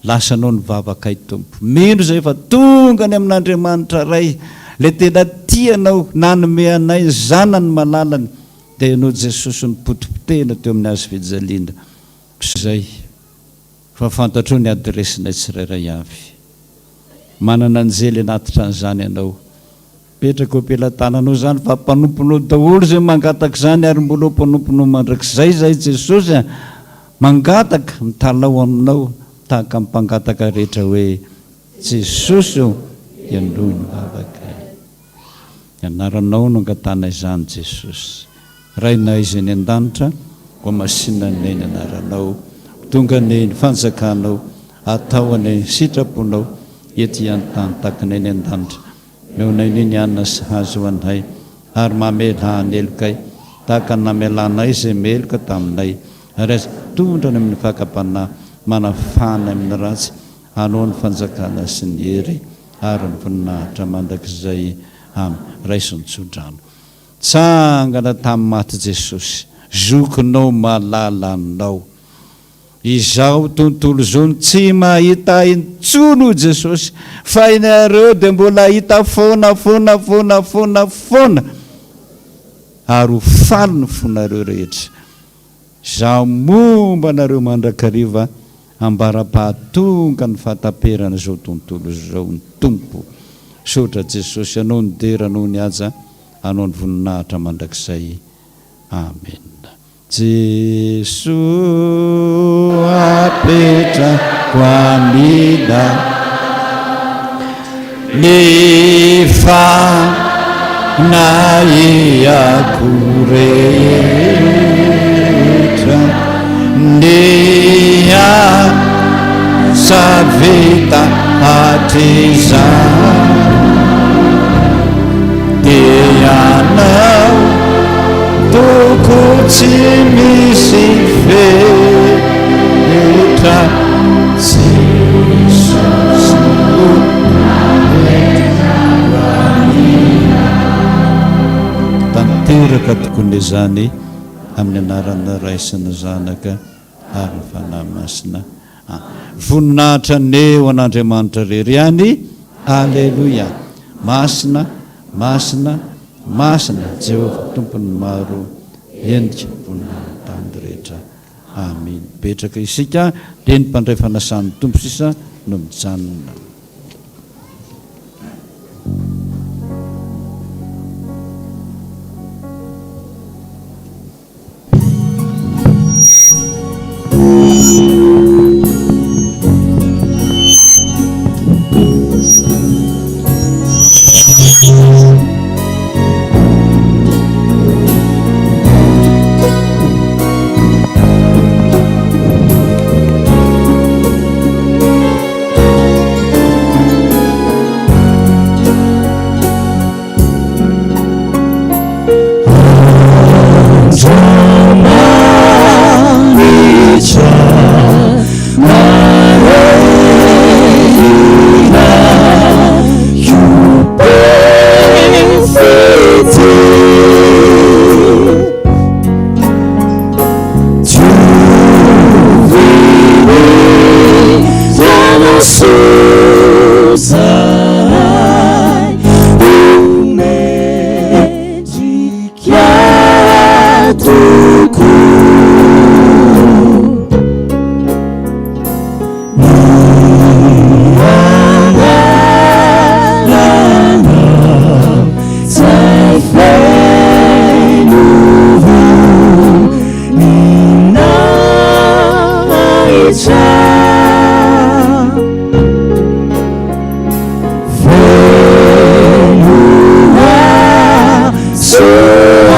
lasanao ny vavakay tompo, mino zay fa tonga ny amin'Andriamanitra ray le tena tianao nanome anay zanany malalany dia ianao Jesosy ny potipotehana teo amin'ny azo fijaliana zay fa fantatrao ny adresinay tsirairay avy, manana anjely anatitra an'izany ianao, petraka ampelantananao zany fa mpanomponao daholo zay mangataka zany ary mbola mpanomponao mandrakizay zay Jesosy mangataka mitalao aminao tahaka mpangataka rehetra hoe Jesosy ianao ny vavakay, ianaranao no angatana izany Jesosy, rainay izy ny an-danitra ho masinanay ny anaranao, tonga ny fanjakanao atao any sitraponao ety an-tany takanay ny an-danitra, meonay niny anina sy hazo anay ary mamela ny elokay tahaka namelanay izay meloka taminay, ary azy tondra ny amin'ny fakapanahy manafana amin'ny ratsy, anao ny fanjakana sy ny hery ary ny voninahitra mandrakizay amin'ny raison'Tsodrano. Tsangana tamin'ny maty Jesosy, zokinao malalanao, izao tontolo zao tsy mahita intsony Jesosy, fa inareo dia mbola hita foana ary ho faly ny fonareo rehetra. Zaho momba anareo mandrakariva ambara-pahatonga ny fahataperana zao tontolo zao ny tompo, sotra Jesosy anao ny dera, anao ny aja, anao ny voninahitra mandrakizay. Amen. Jesu apetrako amina ny fanahihako rehetra, ny asa vita hatrizany dia anao toko tsy misy fetra, Jesosy tanteraka tokony izany amin'ny anarana Ray sy ny Zanaka ary ny fanahy masina. Voninahitra neo an'Andriamanitra rery any. Alleluia. Masina, masina, masina Jehovah tompony maro endrika voninahitra tany rehetra. Amen. Petraka isika dia ny mpandray fanasan'ny tompo sisa no mijanona. Suava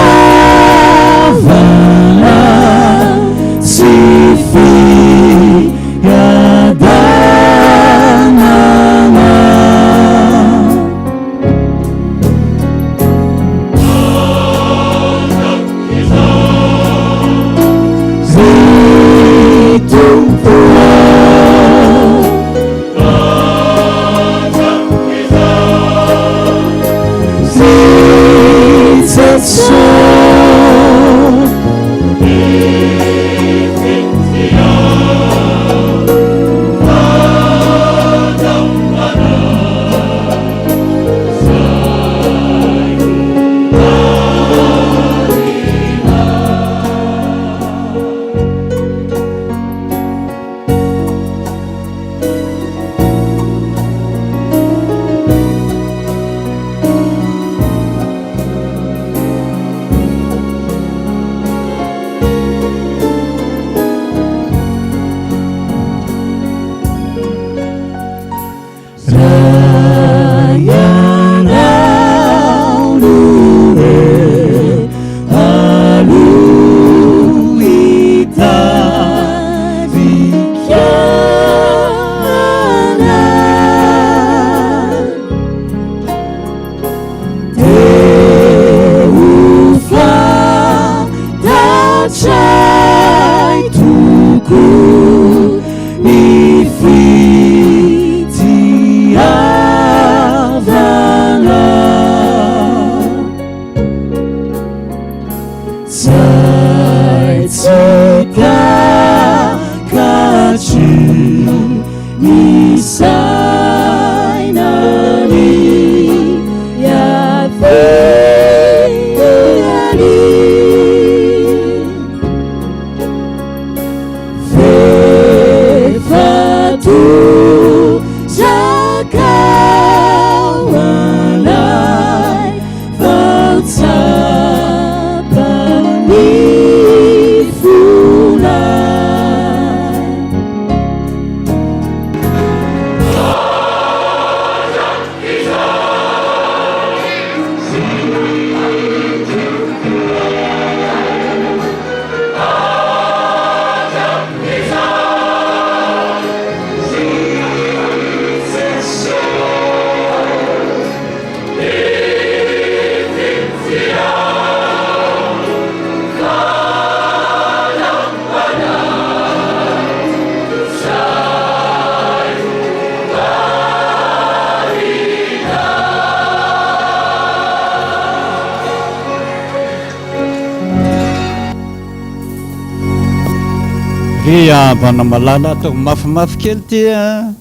Avana malala atao mafimafy kely ty a,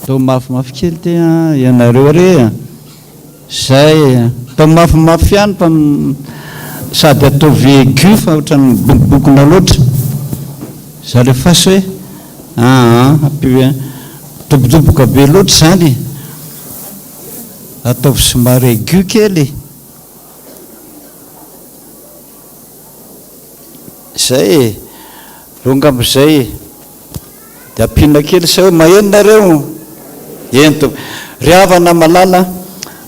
atao mafimafy kely ty a, ianareo re zay atao mafimafy ihany fa sady ataovy aigu fa ohatrany bokobokona loatra za le fasy hoe tobotoboka be loatra zany ataovy somary aigu kely zay longa am'izay de ampina kely sa hoe mahenonareo ento ry havana malala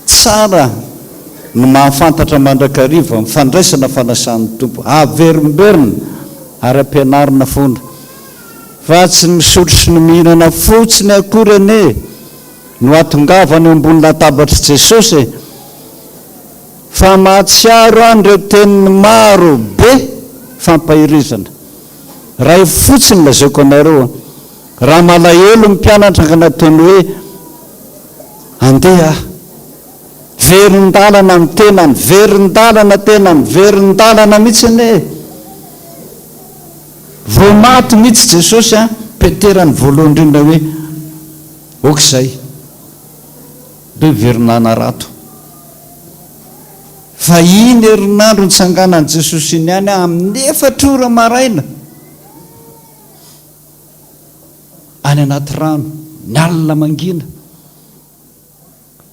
tsara no mahafantatra mandrakariva mifandraisana fanasan'ny tompo averimberina ary ampianarina fona fa tsy misotro sy ny mihinana fotsiny akory ane no atongavany eo ambony latabatry Jesosy fa mahatsiaro any ireo teniny maro be fampahirizana raha fotsiny lazaiko anareo raha malahelo mpianatra ka nataony hoe andeha verindalana amin'ny tenany verindalana tenany verindalana mihitsy ane vao maty mihitsy Jesosy peterany voalohany indrindra hoe okizay be verinana rato fa iny herinandro nitsanganan'i Jesosy iny ihany amin'ny 4 ora maraina any anaty rano ny alina mangina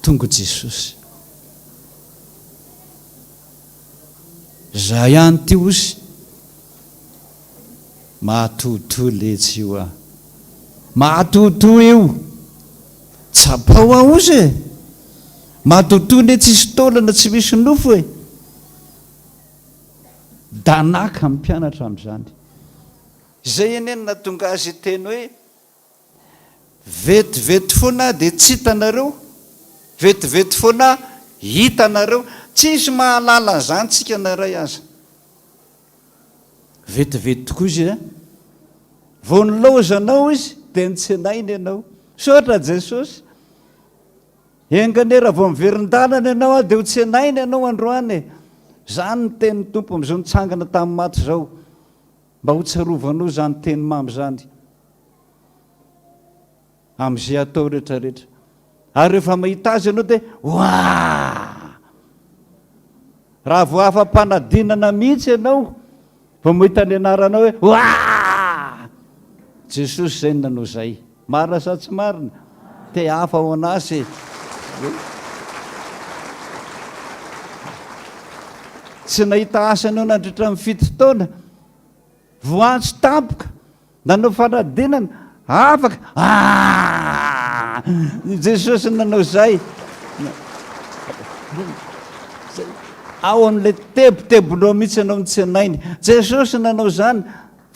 tonga Jesosy za ihany ty ozy mahatohitohy letsy io a mahatohitohy io tsapao a ozy e mahatohitohy le tsisy taolana tsy misy nofo e danaka amin'ny mpianatra amin'izany izay eny na tonga azy teny hoe vetivety foana dia tsy hitanareo vetivety foana hitanareo tsisy mahalala zany tsika naray aza vetivety tokoa izy vao nilozanao izy dia nitsenainy ianao sotra Jesosy enganera vao miverindalana ianao dia ho tsenainy ianao androany zany ny teny tompo amin'izao nitsangana tamin'ny maty zao mba ho tsarovanao zany teny mamy zany amin'izay atao rehetrarehetra ary rehefa mahita azy ianao dia raha vo afa-panadinana mihitsy ianao vao mahita ny anaranao hoe Jesosy zay nanao zay marina sa tsy marina te hafa ao anazy tsy nahita asa anao nandritra amin'ny 7 taona voantso tampoka nanao fanadinana afaka Jesosy nanao zay ao amin'ilay tebotebonao mihitsy anao nitsenainy Jesosy nanao zany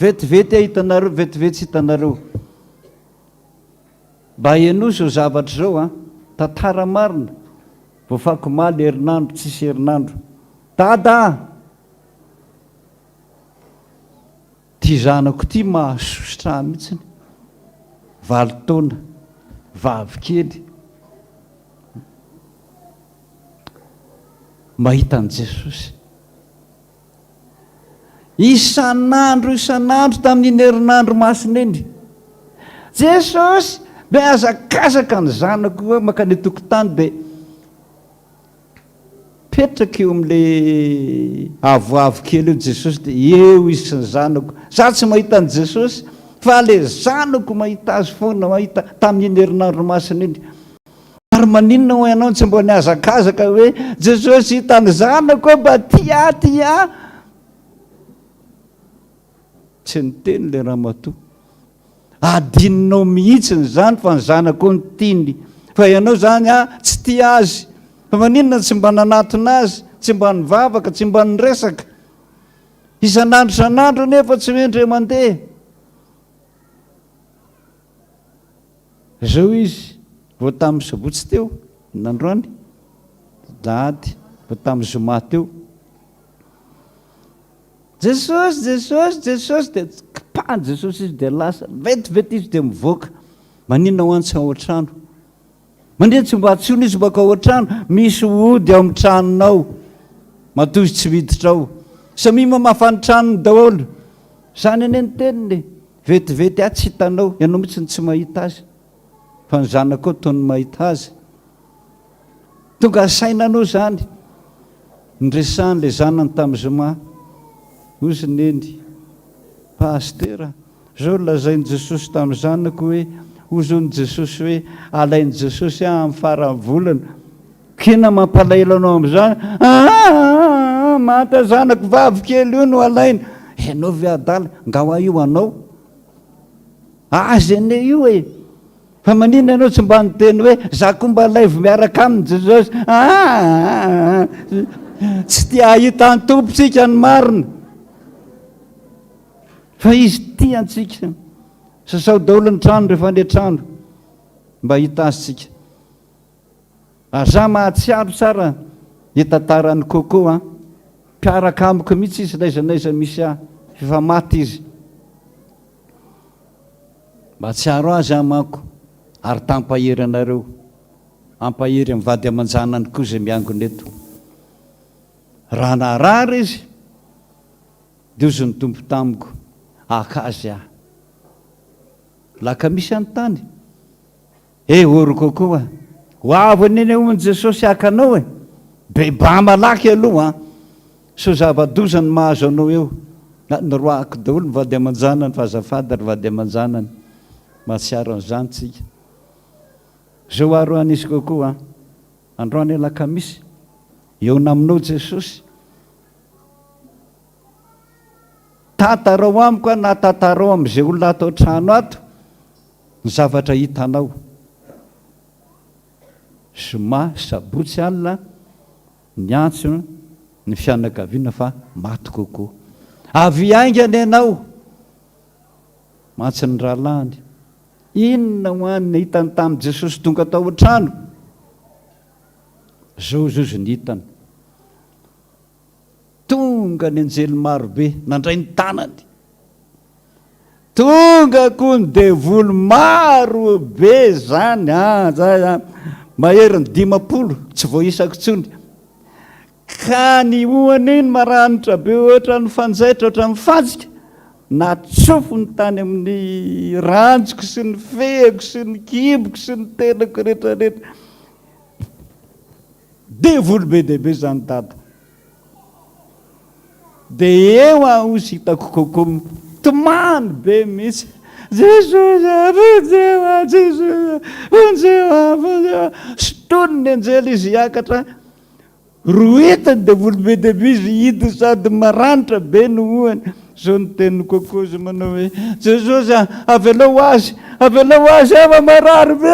vetivety hitanareo vetivety tsy hitanareo mba haino zao zavatra zao tantara marina voafakomaly herinandro tsisy herinandro dada ty zanako ty mahasositra mihitsiny 8 taona vavikely mahita an' Jesosy isan'andro tamin'iny herinandro masina iny Jesosy miazakazaka ny zanako hoe makany tokotany dia petraka eo amin'ilay avoavo kely eo Jesosy dia eo izy sy ny zanako za tsy mahita an' Jesosy fa le zanako mahita azy foana mahita tamin'iny herinandro masina iny ary maninona ho ianao tsy mbo niazakazaka hoe Jesosy hitany zanako mba tia tsy niteny le ramatoa adininao mihitsiny zany fa ny zanako ny tiany fa ianao zany tsy tia azy fa maninona tsy mba nanatona azy tsy mba nivavaka tsy mba niresaka isan'andro nefa tsy mendry mandeha zao izy vao tamin'ny sabotsy teo nandroany dady vao tamin'ny zoma teo Jesosy dia kipahany Jesosy izy dia lasa vetivety izy dia mivoaka maninona ho antsy ao an-trano mandeha tsy mba atsony izy baka ao an-trano misy ody ao amin'ny tranonao matoa izy tsy miditra ao samia mamafany tranony daholo zany ane ny teniny vetivety tsy hitanao ianao mihitsy ny tsy mahita azy fa ny zanako ao tony mahita azy tonga sainanao zany nyresan'la zanany tamin'ny zoma ozy neny pastera zao lazainy jesosy tamin'ny zanako hoe ozony jesosy hoe alainy jesosy amin'ny farany volana kina mampalaelo anao amin'izany mata zanako vavykely io no alainy ianao ve adala ngaho io anao azy ane io e fa manina ianao tsy mba nyteny hoe za koa mba laivo miaraka aminy jesosy tsy tia ahita ny tompontsika ny marina fa izy tia antsika sasao daholo ny trano rehefa le trano mba hita azytsika za mahatsiaro tsara hitantarany koko mpiaraka amiko mihitsy izy naizanaiza misy efa maty izy mba tsiaro azy amako ary tampahery anareo ampahery mivady aman-janany koa zay miangony eto raha naharary izy dia ozy ny tompo tamiko akazy laka misy any tany ory kokoa ho avy aniny hono jesosy akanao beba malaky aloha so zava-dozany mahazo anao eo nyroako daholo mivady aman-janany fa azafady ary vady aman-janany mahatsiaro an'izany tsika zao aroany izy kokoa androany laka misy eona aminao jesosy tatarao amiko na tatarao am'izay olona atao trano ato ny zavatra hitanao zoma sabotsy alina ny antso ny fianakaviana fa maty kokoa avy aingany ianao matsy ny rahalany inona hoaniny hitany tamin'ny jesosy tonga tao an-trano zao zozy ny hitany tonga ny anjely marobe nandray ny tanany tonga koa ny devolo maro be zany maheriny 50 tsy voaisako tsony ka ny ohany iny maranitra be ohatra ny fanjaitra ohatra ny fajika natsofo ny tany amin'ny ranjoko sy ny fehiko sy ny kiboko sy ny tenako rehetrarehetra devolo be dehibe zany dada dia eo ozy hitako kokoa tomany be mihitsy jesosy sotoniny anjely izy hiakatra roetany devolo be dehibe izy hidi sady maranitra be no ohany zao ny teniny kokoa izy manao hoe jesosy avelao azy ava marary be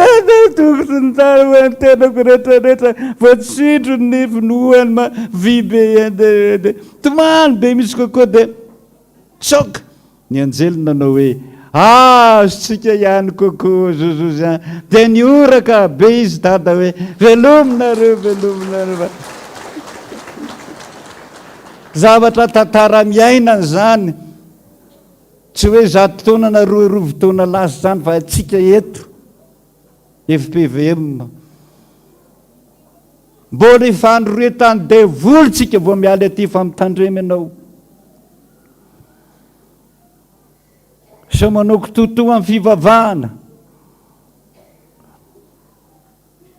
tokotry ny tany tenako rehetrarehetra voatsindro ny nify no ohany vy be ede tomany be misy kokoa dia soka ny anjely nanao hoe azotsika ihany kokoa jesosy dia nioraka be izy dada hoe velominareo zavatra tantara miainana zany tsy hoe zato taona na roa taona lasa zany fa atsika eto FPVM mbola ifandroretany devolo tsika vao mialy aty fa mitandremy anao so manao kitoto amin'ny fivavahana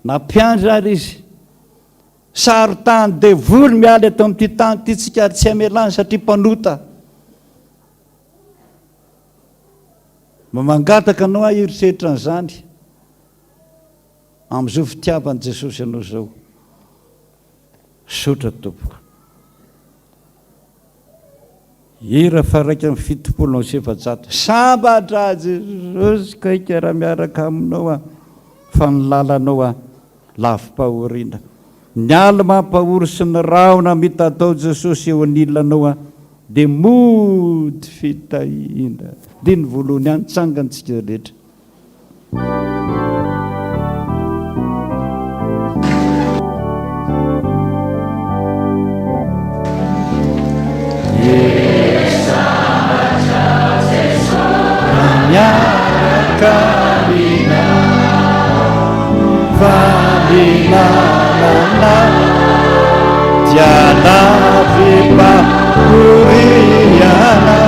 nampiandry ary izy sarotany devolo mialy atao amin'ity tany ty tsika ary tsy amelany satria mpanota mangataka anao eritreritra n'izany amin'izao fitiavany jesosy ianao zao sotra tompoko ira fa raiky amin'ny 700 sambatra jesosy kaika raha miaraka aminao fa ny lalanao lafim-pahoriana ny ala mampahory sy ny raona mitatao jesosy eo anilanao dia mody fitahina dia ny voalohany any tsangantsika rehetra Karina Valinalana Diana Vipa Uriana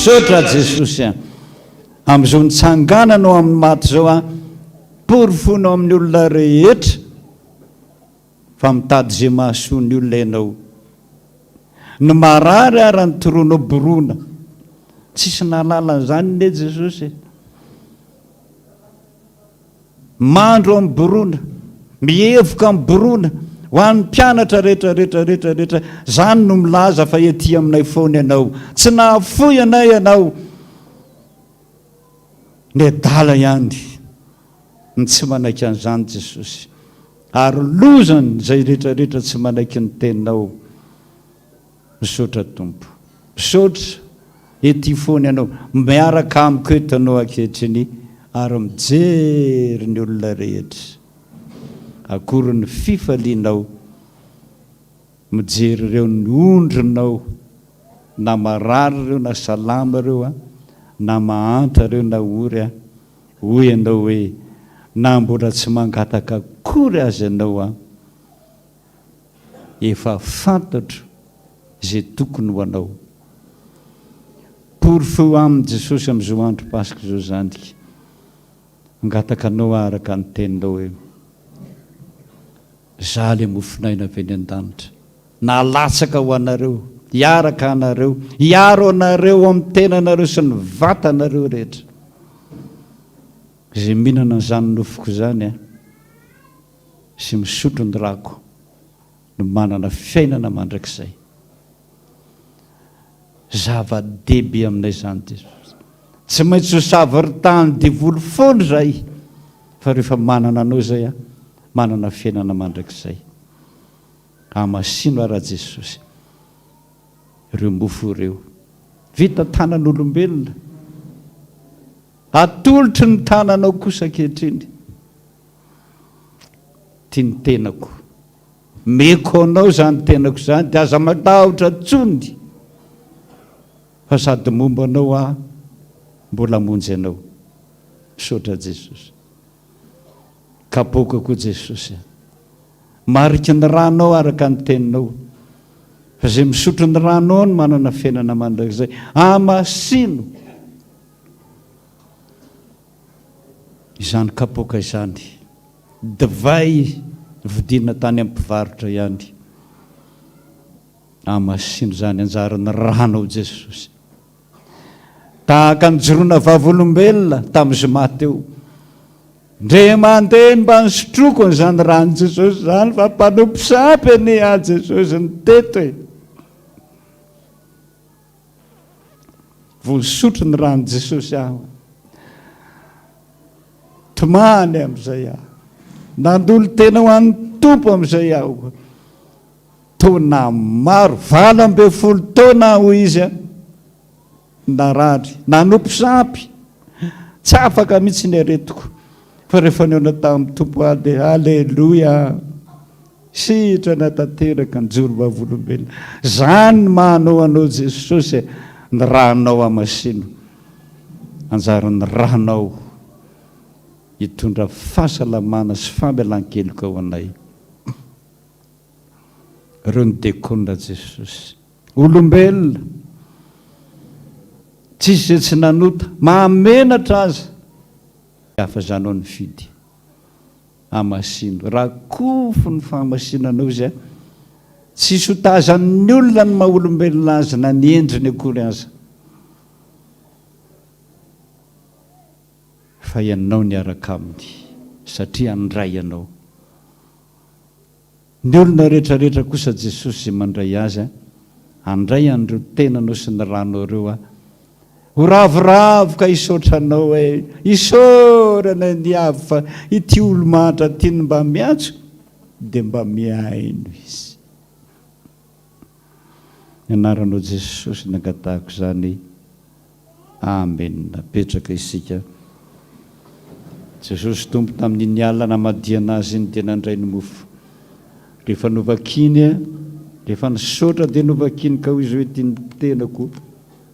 Misaotra Jesosy a amin'izao nitsangananao amin'ny maty zao a porofonao amin'ny olona rehetra fa mitady zay mahasoa ny olona ianao ny marary ary ny toronao borona tsisy nalalana zany ne Jesosy mandro amin'ny borona mihevoka amin'ny borona ho an'ny mpianatra rehetra zany no milaza fa ety aminay foana ianao tsy nahafoy anay ianao ny adala ihany ny tsy manaiky an'izany Jesosy ary lozany zay rehetrarehetra tsy manaiky ny teninao misaotra tompo misaotra ety foana ianao miaraka amiko etanao ankehitriny ary mijery ny olona rehetra akory ny fifalianao mijery ireo ny ondrinao na marary ireo na salama ireo a na mahanta ireo na ory a hoy ianao hoe na mbola tsy mangataka akory azy ianao a efa fantatro zay tokony ho anao porofo amin'ny Jesosy amin'izao andro pasika zao zany angataka anao araka ny teninao hoe za le mofinaina avy eny an-danitra nalatsaka ho anareo hiaraka anareo hiaro anareo amin'ny tenanareo sy ny vatanareo rehetra zay mihinana n'izany nofoko zany a sy misotro ny rako no manana fiainana mandrakizay zava-dehibe aminay zany Jesosy tsy maintsy ho savaritany devolo foana zay fa rehefa manana anao zay a manana fiainana mandrakizay amasino ara Jesosy ireo mofo ireo vita tanan'olombelona atolotry ny tananao kosa ankehitriny tia ny tenako meko anao zany tenako zany dia aza matahotra tsony fa sady momba anao a mbola monjy anao misaotra Jesosy kapoka koa Jesosy mariky ny ranao araka ny teninao fa zay misotro ny ranao no manana fiainana mandrakizay amasino izany kapoka izany divay vidina tany amin'ny mpivarotra ihany amasino zany anjarany ranao Jesosy tahaka ny joroana vavolombelona tamin'ny zoma teo ndre mandeha mba nisotroko n'izany rano Jesosy zany fa mpanompisampy any a Jesosy ny teto e vonisotro ny rano Jesosy aho tomany amin'izay aho nandolo tena ho an'ny tompo amin'izay aho taona maro 80 taona ho izy a narary nanompisampy tsy afaka mihitsy ny aretiko fa rehefa niona tamin'ny tompo ahy dia alleloia sitrana tanteraka ny joro vavolombelona zany ny mahanao anao Jesosy ny ranao amasino anjara ny ranao hitondra fahasalamana sy fambelan-keloka ao anay ireo ny dekona Jesosy olombelona tsisy zay tsy nanota mahamenatra aza hafa zanao ny fidy amasino raha kofo ny fahamasinanao izy a tsisy hotazan'ny olona ny maha olombelona azy na ny endriny akory aza fa ianao ny araka aminy satria andray ianao ny olona rehetrarehetra kosa Jesosy zay mandray azy a andray an'ireo tenanao sy ny ranao ireo a ho ravoravoka isotranao hoe isorana ny avy fa ity olo matra tiany mba miatso dia mba miaino izy. Anaranao Jesosy nangatahako izany. Amen. Napetraka isika. Jesosy tompo tamin'iny alina namadiana azy ny dia nandray ny mofo. Rehefa novakiny, rehefa nisotra dia novakiny ka ho izy hoe ty ny tenako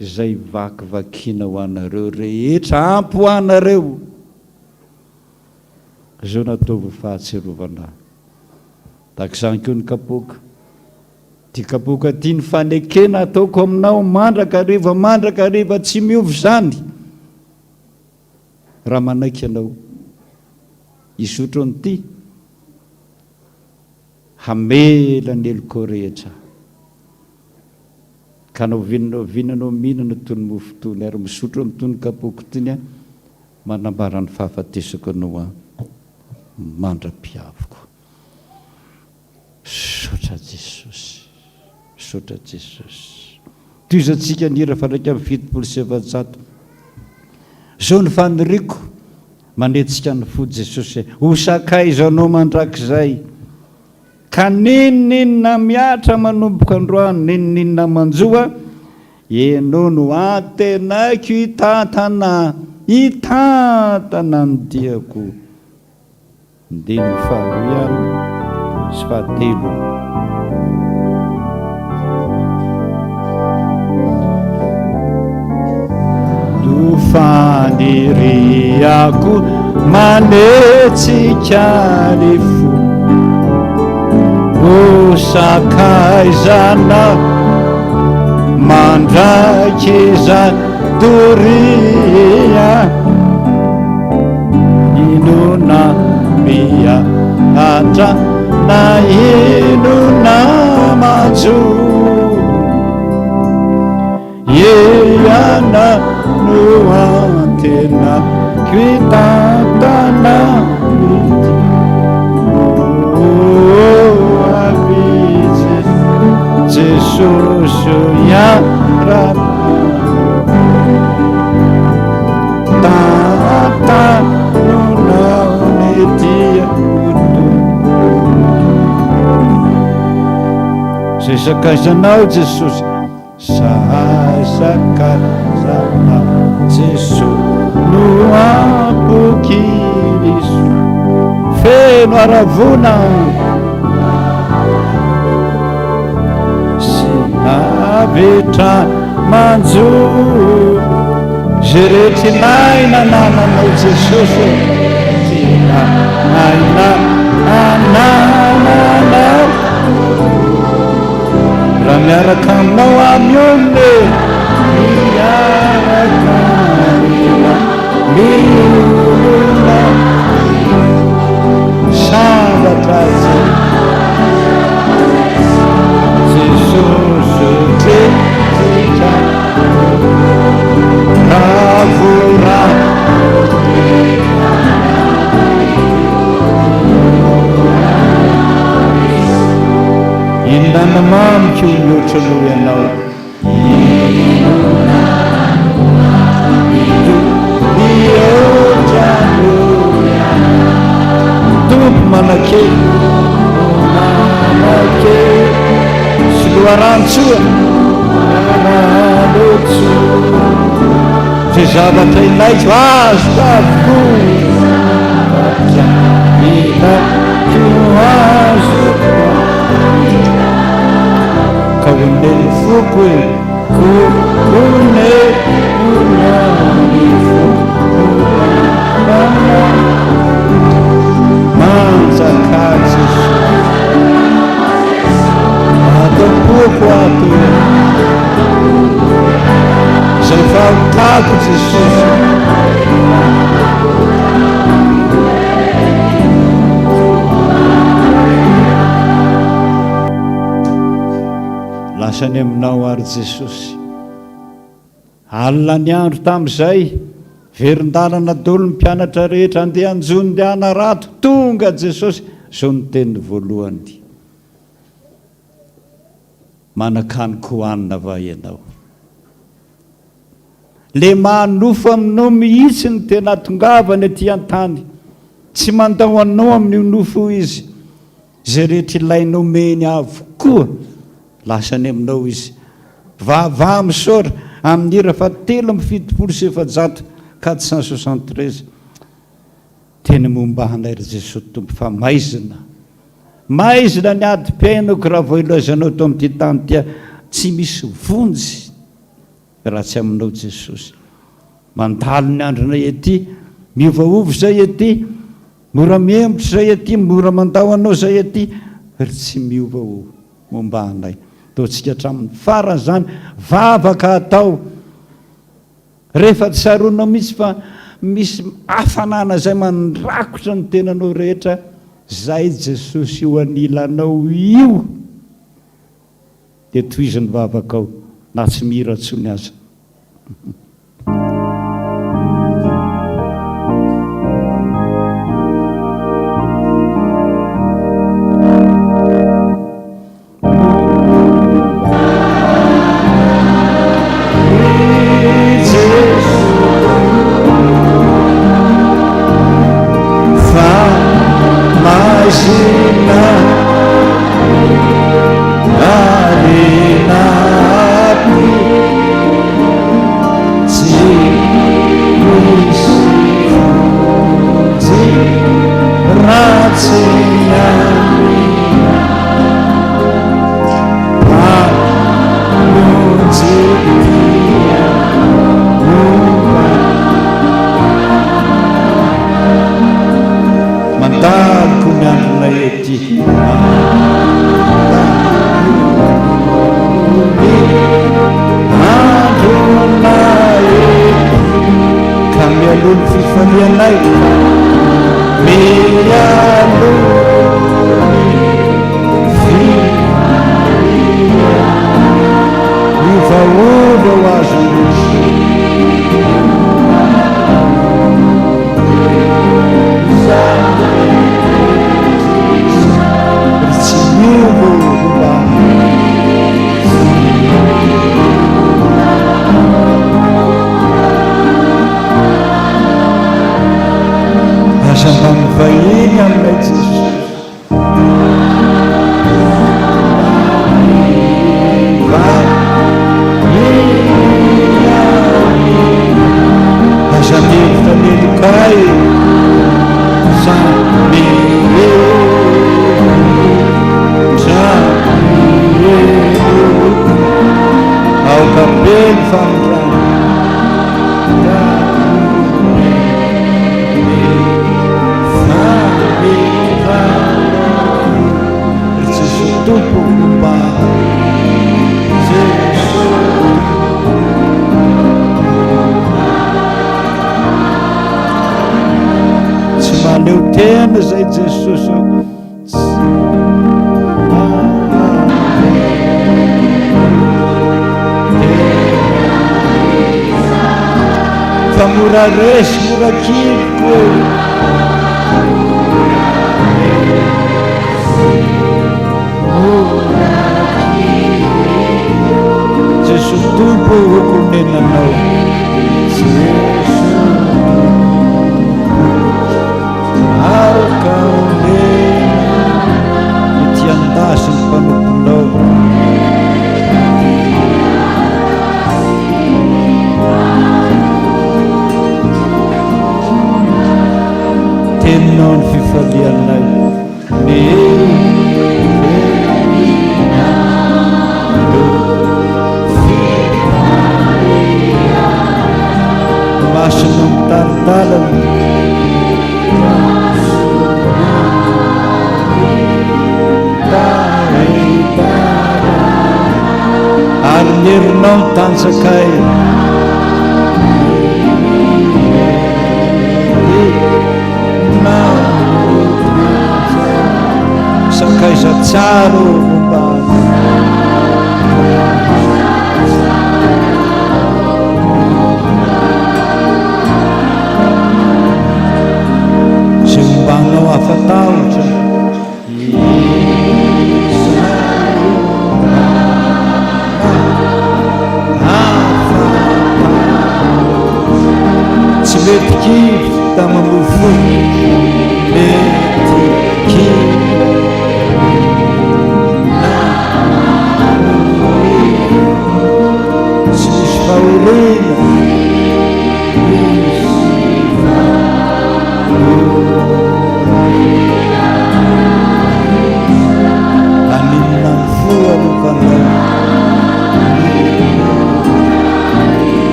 izay vakivakiana ho anareo rehetra, ampy ho anareo. Izao nataovy fahatserovana. Tahaka izany koa ny kapoka. Ty kapoka ty ny fanekena ataoko aminao mandraka hariva tsy miovy zany. Raha manaiky ianao isotro an'ity hamela ny eloko rehetra. Ka nao vinanao mihinana tony mofo tony ary misotro amin'tony kapoka tony manambara ny fahafatesako anao mandra-piavoko. Sotra Jesosy. Sotra Jesosy. Toizatsika nira fa raika amin'ny 700. Zao ny faniriko manetsika ny fo Jesosy ho sakay zao anao mandrakizay. Ka ninina miatra manomboka androany, ninina manjoa, ianao no antenaiko hitantana ny diako. Ndiny faharoyany sy fahatelo. Faniriako manetsika ny fo ho sakaizana mandraikiza doria inona miatra na inona majo iana no antena kitantana mity avy Jesosy iarana tatanonao metia zay sakaizanao Jesosy sasakaizanao Jesosy no ampokiriso feno aravona sy navetra manjo zay rehetra ilaina nananao Jesosy tina aina anananao raha miaraka aminao amione miaraka milona sambatra Jesosy tetika ravora indana mamiko mihoatra aloha ianao tompo manake sy loharantsoa manalotso zay zavatra ilaiko azo avokoa ilaiko azo ka onely foko e kokone onany foko manjaka Jesosy atapoko ato zay fahotako Jesosy lasany aminao ary Jesosy alina ny andro tamin'izay verindalana dolo ny mpianatra rehetra andeha anjony dia anarato tonga Jesosy zao ny teniny voalohany manakaniko hoanina va ianao le manofo aminao mihitsy ny tena tongavany aty an-tany tsy mandao anao amin'io nofo izy zay rehetra ilainao meny avokoa lasany aminao izy vava misora amin'ny ira fa 773 teny mombahanay ry Jesosy tompo fa maizina ny ady-piainako raha voilazanao to amin'ity tany tia tsy misy vonjy raha tsy aminao Jesosy mandalo ny andronay ety miovaovy zay ety mora miembotry zay ety mora mandao anao zay ety ry tsy miovaovy momba anay taontsika hatramin'ny farany zany vavaka atao rehefa tsaronao mihitsy fa misy hafanana zay mandrakotra ny tenanao rehetra zay Jesosy io anilanao io dia toiziny vavakao na tsy mihira-tsony aza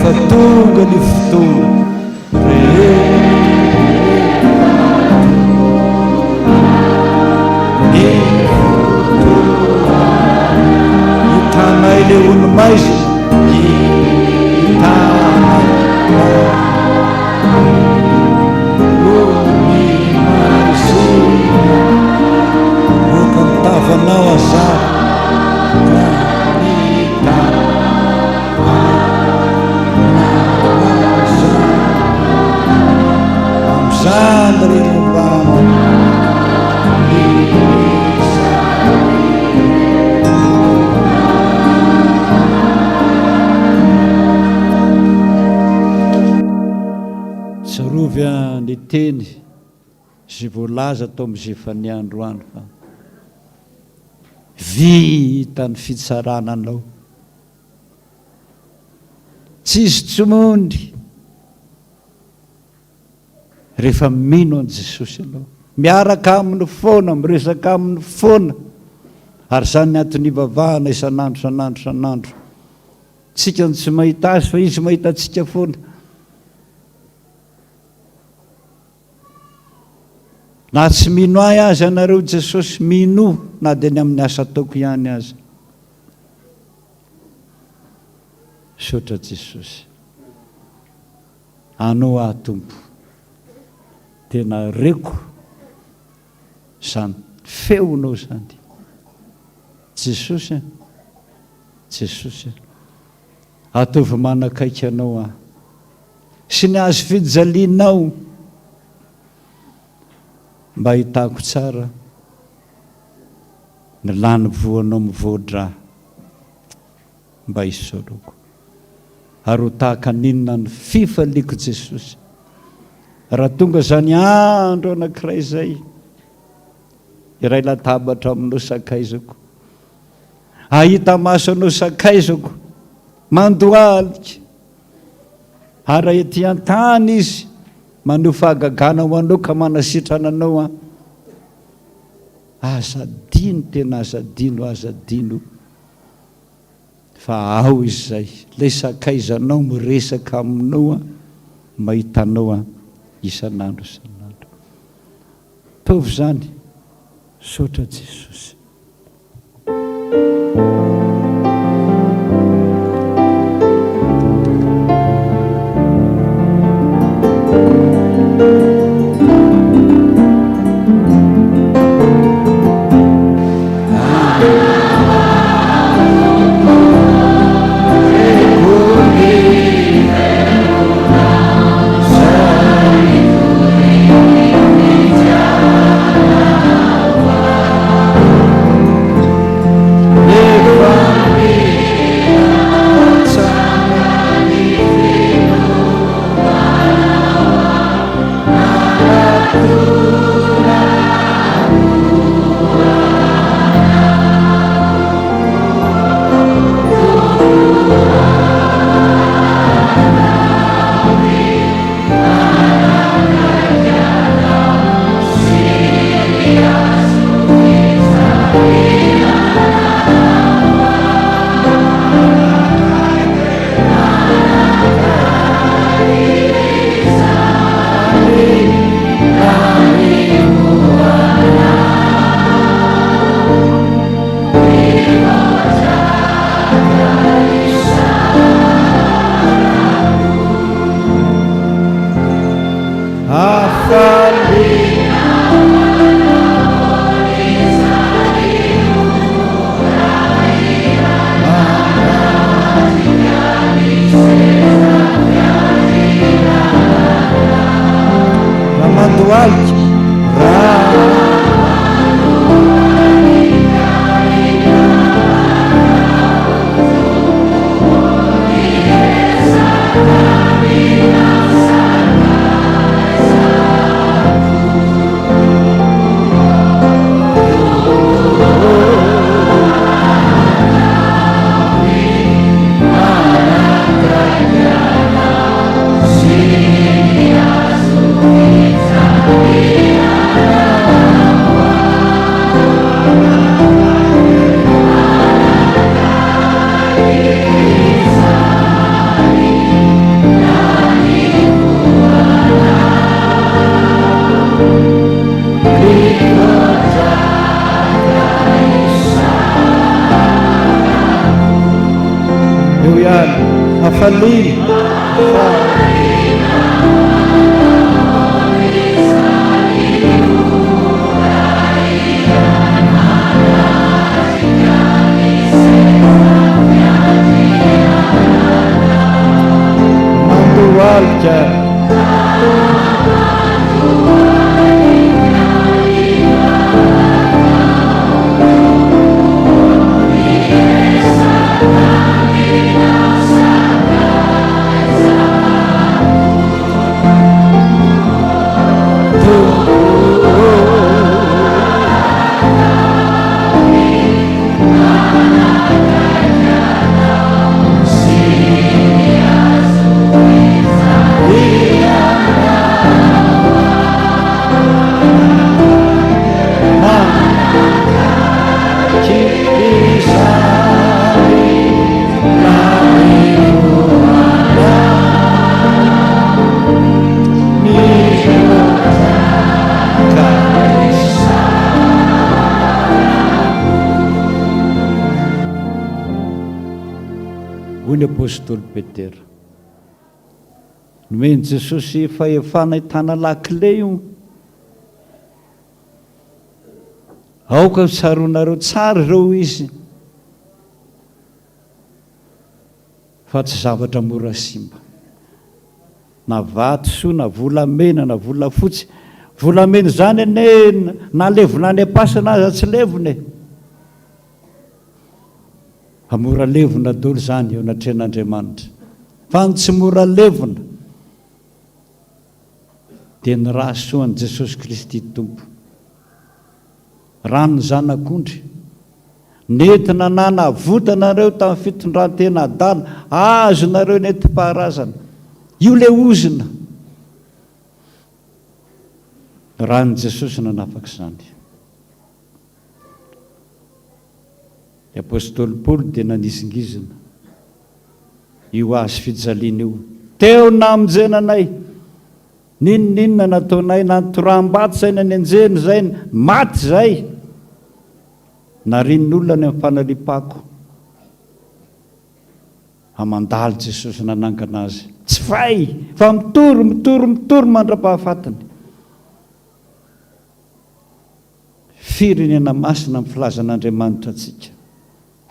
rehefa tonga ny fotoana hitanay le olo maizina oka mitavanao azara amizany renobama tsarovy ny teny zay voalaza atao am'izay efa ny andro andro fa vita ny fitsarana anao tsisy tsomondry rehefa mino an' Jesosy anao miaraka amin'ny foana miresaka amin'ny foana ary zany antony ivavahana isan'andro isan'andro isan'andro tsika ny tsy mahita azy fa izy mahita antsika foana na tsy mino ahy azy anareo Jesosy mino na dia ny amin'ny asa ataoko ihany azy sotra Jesosy anao ahy tompo tena reko zany feonao zany Jesosy Jesosy ataovy manakaiky anao ahy sy ny azo fijalianao mba hitako tsara ny lany voanao mivoadra mba hisoroko ary ho tahaka ninona ny fifaliako Jesosy raha tonga zany andro anankiray zay iray latabatra aminao sakaizako ahita maso anao sakaizako mandoalika ary ety an-tany izy maneho fahagagana ho anao ka manasitrana anao azadino tena azadino fa ao izy zay lay sakaizanao miresaka aminao mahitanao isan'andro isan'andro tovy zany sotra Jesosy Hafalina. Mandualja. Apôstôly Petera nomeny Jesosy fahefana hitana lakile io aoka tsaronareo tsara ireo izy fa tsy zavatra mora simba na vato soa na volamena na volafotsy volamena zany ane na levona any apasana aza tsy levone mora levona dolo zany eo anatren'Andriamanitra fa ny tsy mora levona dia ny rahasoan'i Jesosy Kristy Tompo rano ny zanak'ondry nentina nanavota-nareo tamin'ny fitondrantena adala azonareo nentim-paharazana io le ozina ranon'i Jesosy nanafaka izany. I apôstôly Paoly dia nanisingizina io azy fijaliana io teo namonjenanay ninonninona nataonay nantoram-bato zay nanenjeny zay maty zay narin'olona ny amin'ny fanalipako hamandaly Jesosy nanangana azy tsy fay fa mitory mandra-pahafatany firenena masina amin'ny filazan'Andriamanitra atsika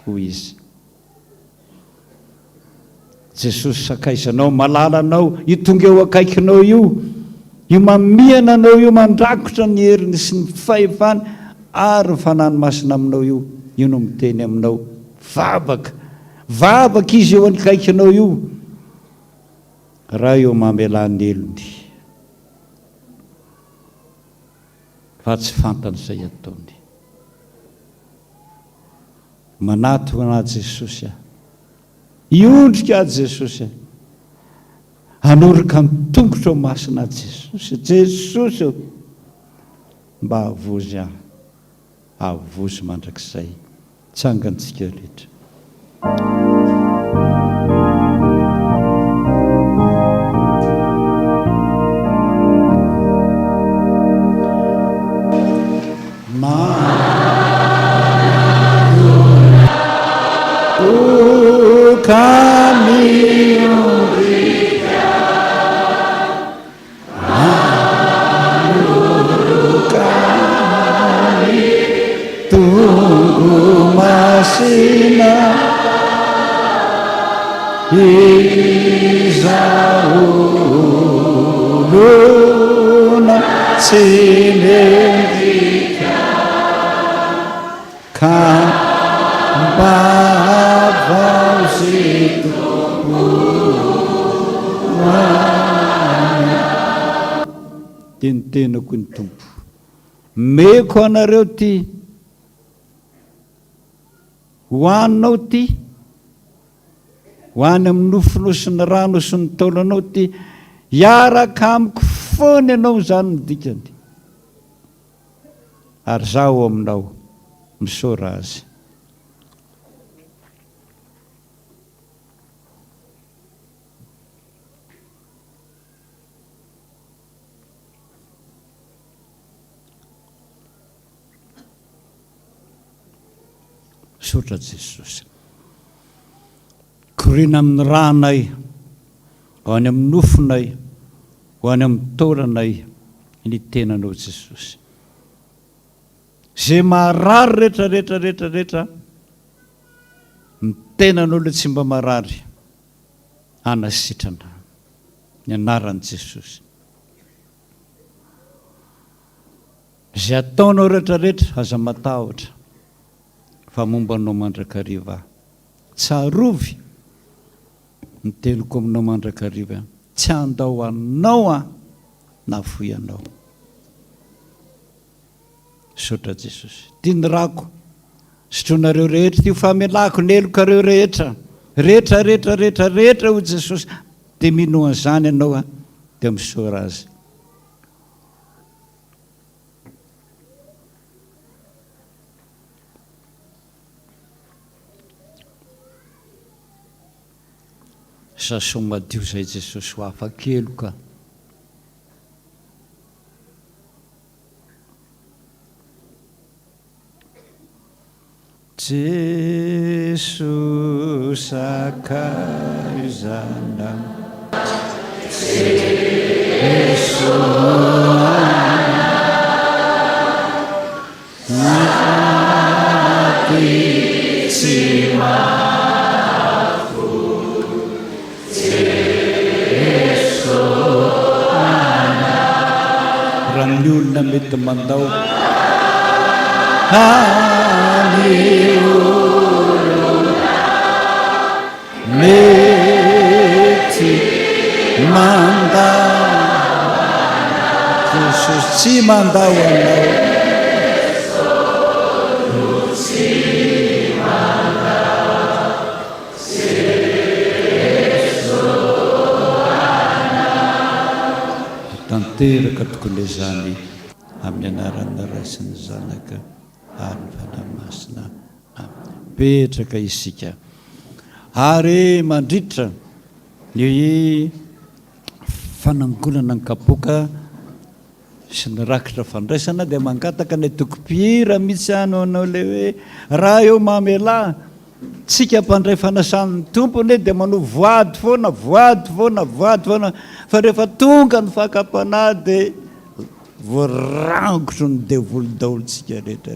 hoy izy Jesosy sakaizanao malalanao io tonga eo akaikinao io mamihana anao io mandrakotra ny heriny sy ny fahefany ary ny fanahy masina aminao io no miteny aminao vavaka izy eo akaikinao io raha eo mamelany elony fa tsy fantany izay ataony manato ana Jesosy iondrika Jesosy hanorika mitongotra masina Jesosy mba havozy havozy mandrakizay tsangantsika rehetra. Tenitenako ny Tompo meko anareo ty hoaninao ty hoany amin'ny nofonosiny rano sy ny taolanao ty hiaraka amiko foana ianao zany midikany ary zaho aminao misaora azy. Sotra Jesosy toriana amin'ny ranay ho any amin'ny nofonay ho any amin'ny taoranay ny tenanao Jesosy. Zay marary rehetra ny tenanao le tsy mba marary anasitrana ny anaran'i Jesosy. Zay ataonao rehetrarehetra aza matahotra fa mombanao mandrakariva. Tsarovy ny teloko aminao mandrakariva, tsy andao anao na foy anao. Sotra Jesosy. Ty ny rako sotronareo rehetra ty famelako ny elokareo rehetra ho Jesosy, dia mino an'izany ianao dia misaora azy. Saso madio zay Jesosy ho afa-keloka. Jesus akaizana Jesus raha ny olona mety mandao mety mandao Jesosy tsy mandao anao. Tanteraka tokony izany amin'ny anarana Ray sy ny Zanaka ary ny fanamasina. Petraka isika ary mandritra ny fanangonana ny kapoka sy ny rakitra fandraisana dia mangataka ny tokopihira mihitsy anao le hoe raha eo mamela tsika mpandray fanasan'ny tompony dia manao voady foana fa rehefa tonga ny fakapana dia voarangotro ny devoly daolontsika rehetra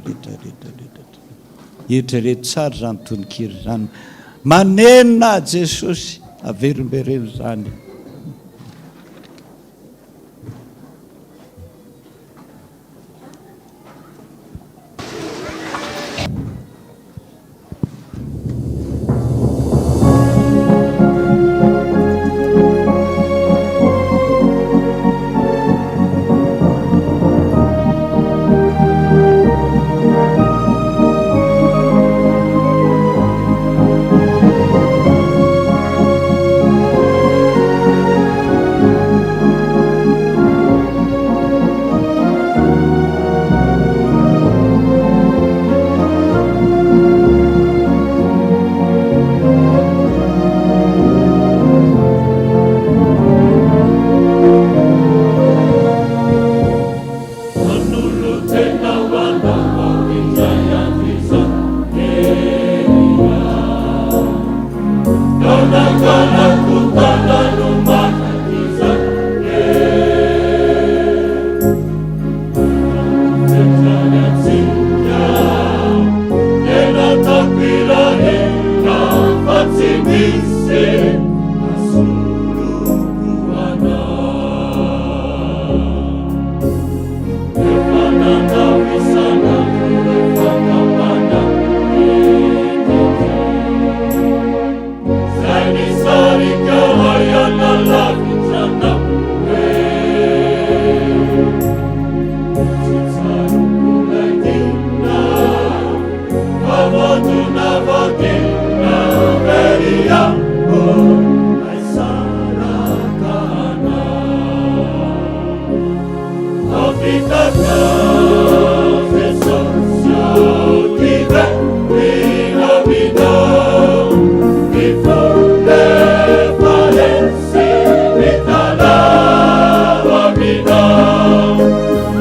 eritrereto tsara zany tononkira zany manenina Jesosy averimbereno zany.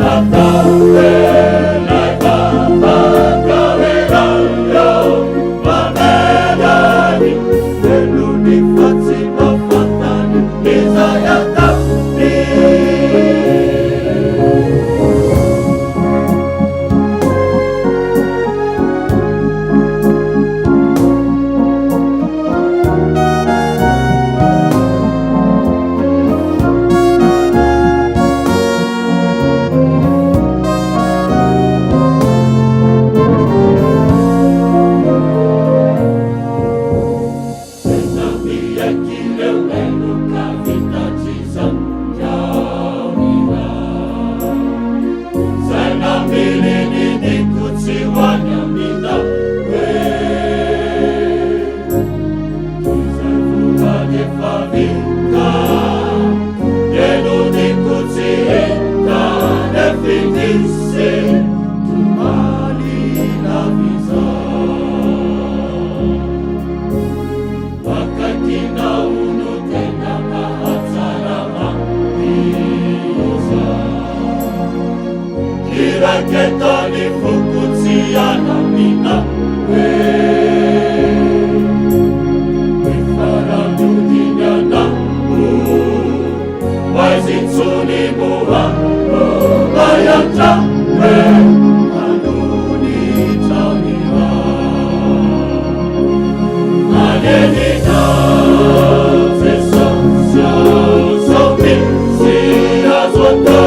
Amen. Setani fukutsiana mina Efarandudiniana Waizitsuni mua Ayanta Anuni taunira Adenina Zeso Sopi Siazoto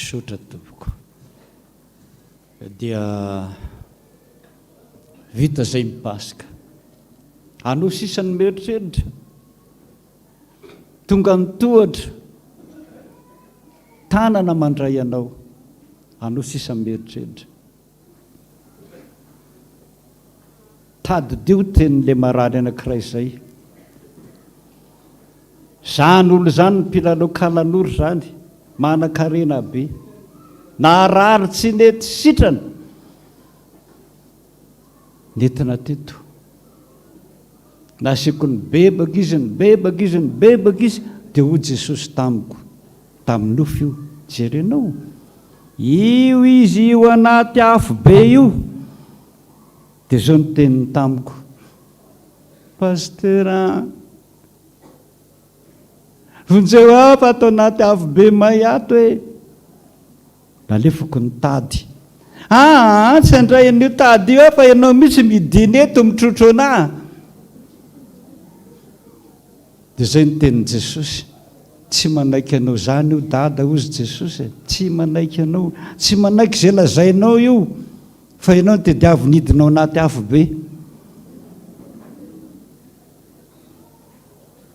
Sotra tompoko dia vita zay mipasika anao sisany mieritreritra tonga mitohatra tanana mandray anao sisany mieritreritra tadidio tenin'le marary anankiray zay zany olo zany ny mpilalao kalan'ory zany manan-karena be naharary tsy nety sitrana nentina teto nasiko ny bebagiziny dia ho Jesosy tamiko tamin'ny nofo io jerenao io izy io anaty afo be io dia zao ny teniny tamiko pastera vonjeo fa atao anaty afo be may ato hoe nalefako ny tady tsy andray an'io tady io fa ianao mihitsy midiny eto mitrotro anahy dia zay ny tenin'i Jesosy tsy manaiky anao zany io dada ozy Jesosy tsy manaiky anao tsy manaiky zay lazainao io fa ianao dia diavo nidinao anaty afo be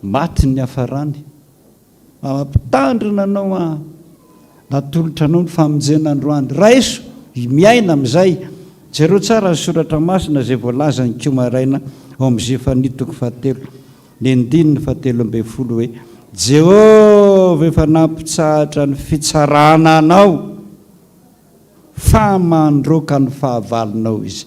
maty ny hafarany mampitandrina anao natolotra anao ny famonjena androany raiso miaina amin'izay jereo tsara ny soratra masina zay voalaza ny kiomaraina ao amin'izay fanitoko fahatelo ny andininy fahatelo amby folo hoe Jehova efa nampitsahatra ny fitsarana anao fa mandroaka ny fahavalonao izy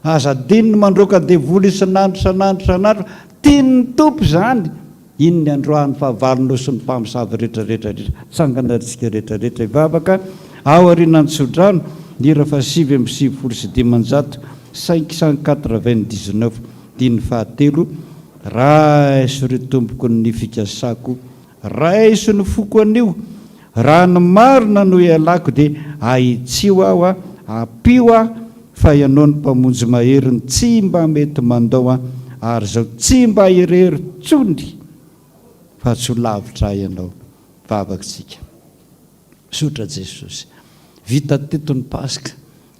aza dininy mandroaka devoly isanandro tiany tompo zany iny ny androany fahavalonao sy ny mpamosavy rehetrarehetra tsanganantsika rehetrarehetra ivavaka ao arinany tsodrano ny rafa 7:7 599 diny fahatelo raiso ry tompoko ny fikasako raiso ny foko anio raha ny marina no ialako dia aitsio aho apio fa ianao ny mpamonjy maheriny tsy mba mety mandao ary zao tsy mba irery tsony fa tsy ho lavitra ianao vavaksika sotra Jesosy vita teto ny pasika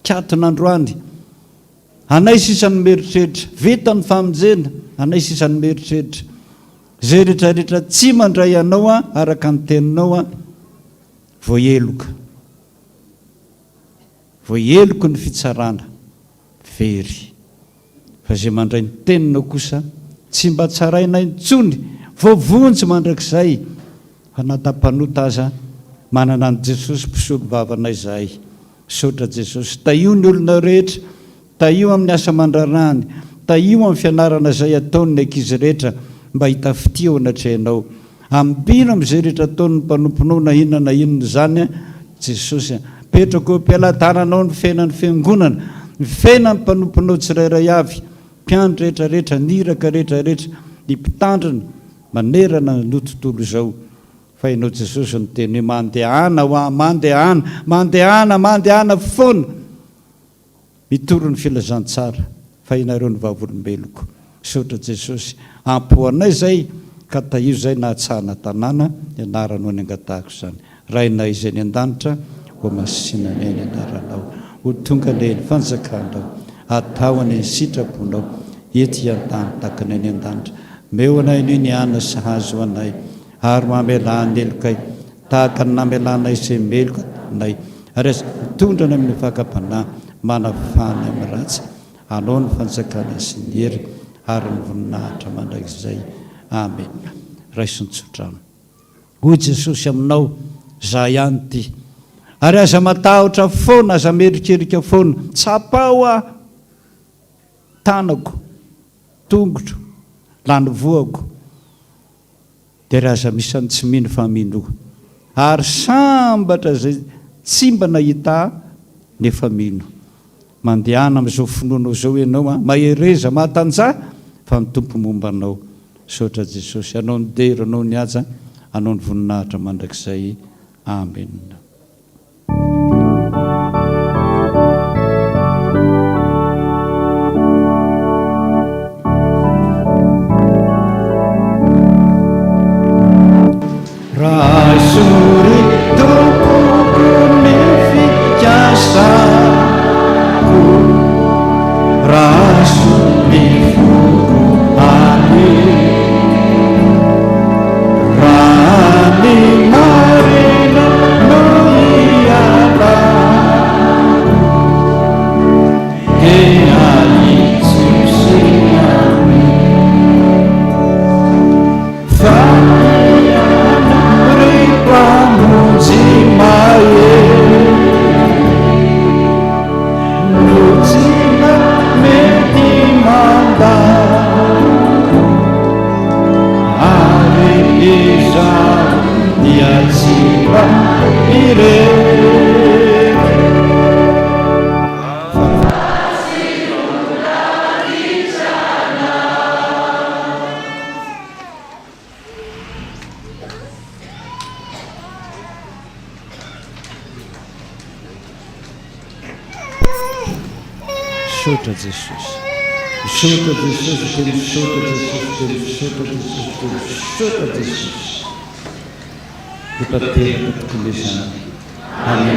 katon'androany anay sisany meritreritra vita ny famonjena anay sisany meritreritra zay rehetrarehetra tsy mandray anao araka ny teninao voaeloko ny fitsarana very fa zay mandray ny teninao kosa tsy mba tsarainay ntsony voavonjy mandrakizay fa natapanota aza manana ny Jesosy mpisolo vavanay zahay sotra Jesosy taio ny olona rehetra taio amin'ny asa mandrarany taio amin'ny fianarana zay ataony ankizy rehetra mba hita fitio anatrehanao ambino amin'izay rehetra ataony mpanomponoana inona inona zany Jesosy petrako mpialatananao ny fiainan'ny fiangonana ny fiainan'ny mpanomponao tsirairay avy mpiandry rehetrarehetra niraka rehetrarehetra ny mpitandrina manerana no tontolo izao fa ianao Jesosy ny teny hoe mandehana ho mandehana foana mitoro ny filazantsara fa inareo ny vavolombeloko sotra Jesosy ampoanay zay ka tahizo zay nahatsahana tanàna ianaranao ny angatahako zany rainay izay ny an-danitra ho masinanay ny anaranao ho tonga le ny fanjakanao atao any ny sitraponao ety an-tany takanay ny an-danitra meo anay ny ny ana sy hazo anay ary mamelany elokay tahaka ny namelanay izay meloka nay ary tondrana amin'ny fakapanahy manafany amin'ny ratsy anao ny fanjakana sy ny hery ary ny voninahitra mandrakizay amen raisonytsotrano hoy Jesosy aminao za ihany ty ary aza matahotra foana aza merikerika foana tsapao a tanako tongotro lany voako dia raha aza misy any tsy mino faminoa ary sambatra zay tsy mba nahita nefa mino mandehana amin'izao finoanao zao ianao a mahereza mahatanjah fa mitompo momba anao sotra Jesosy anao ny dero anao ny aja anao ny voninahitra mandrakizay amen. Rasuri tompoko ny fikasako raso ny foko ani raha ny marina no iala dia itsusinami pamuji maye nujina meti manda are isa dia sipa ire Sotra Jesus, sotra Jesus, sotra Jesus, sotra Jesus. Kita terima tulisan. Amin.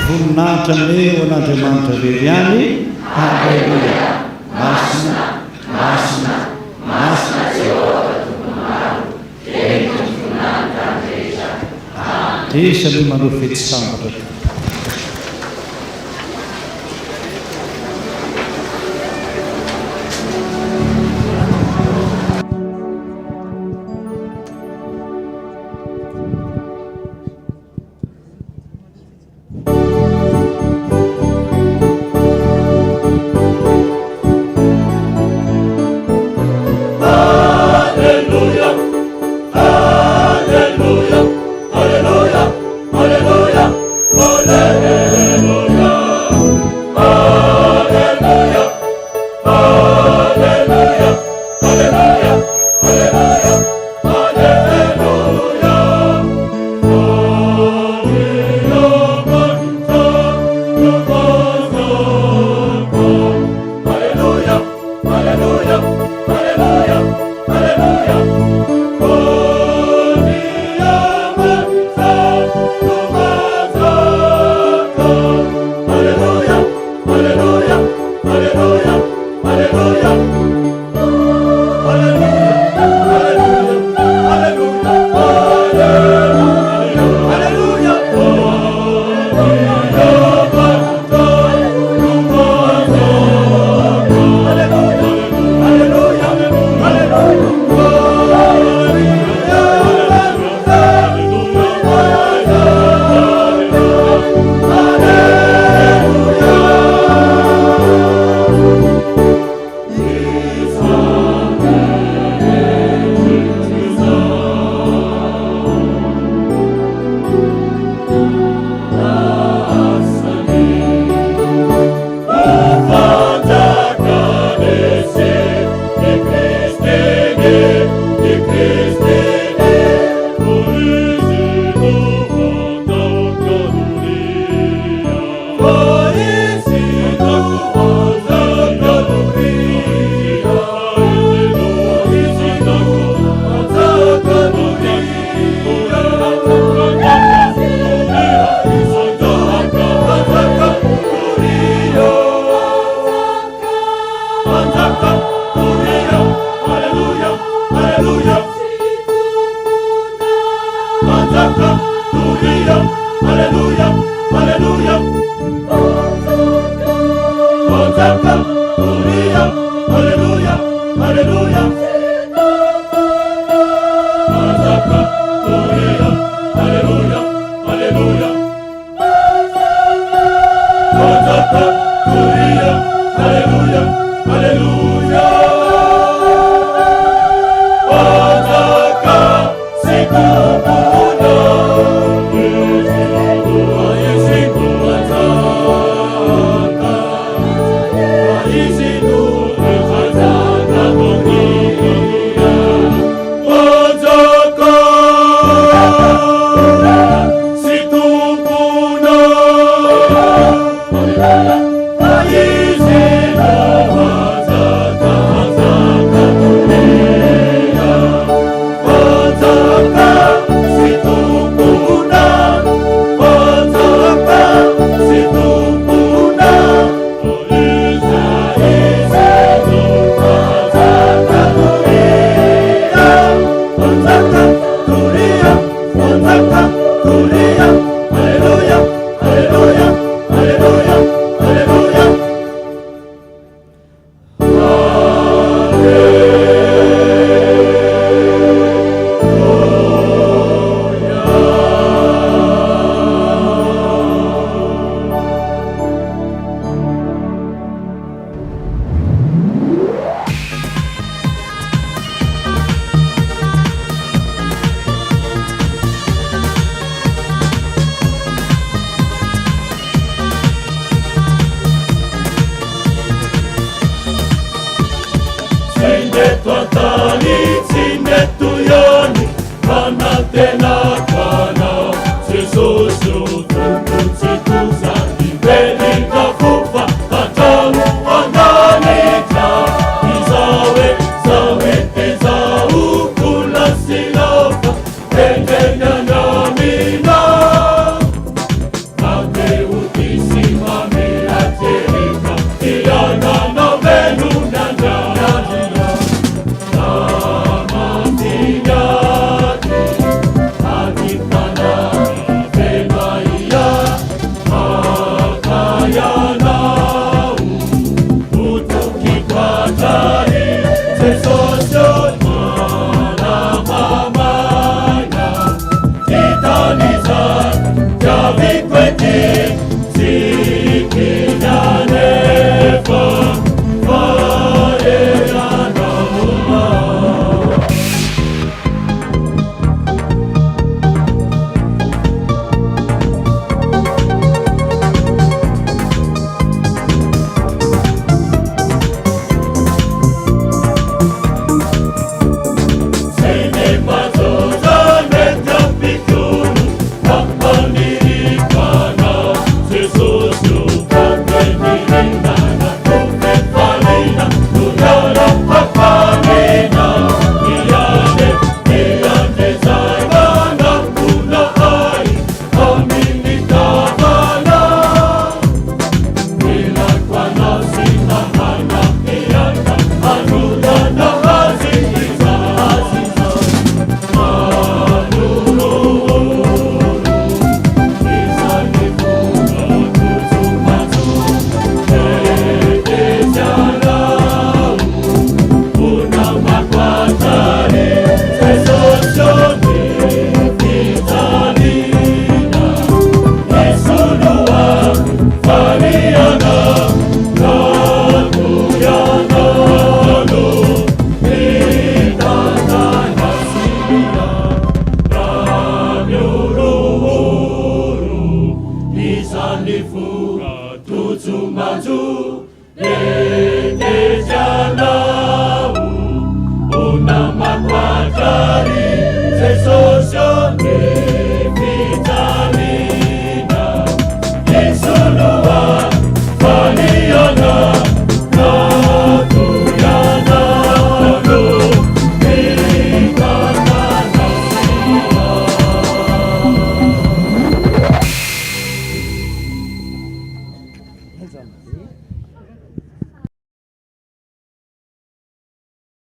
Vunata leo na demanta viriani. Haleluya. Masna. Deixa de manifestação para tu. Hallelujah, hallelujah, hallelujah, hallelujah. Thank you.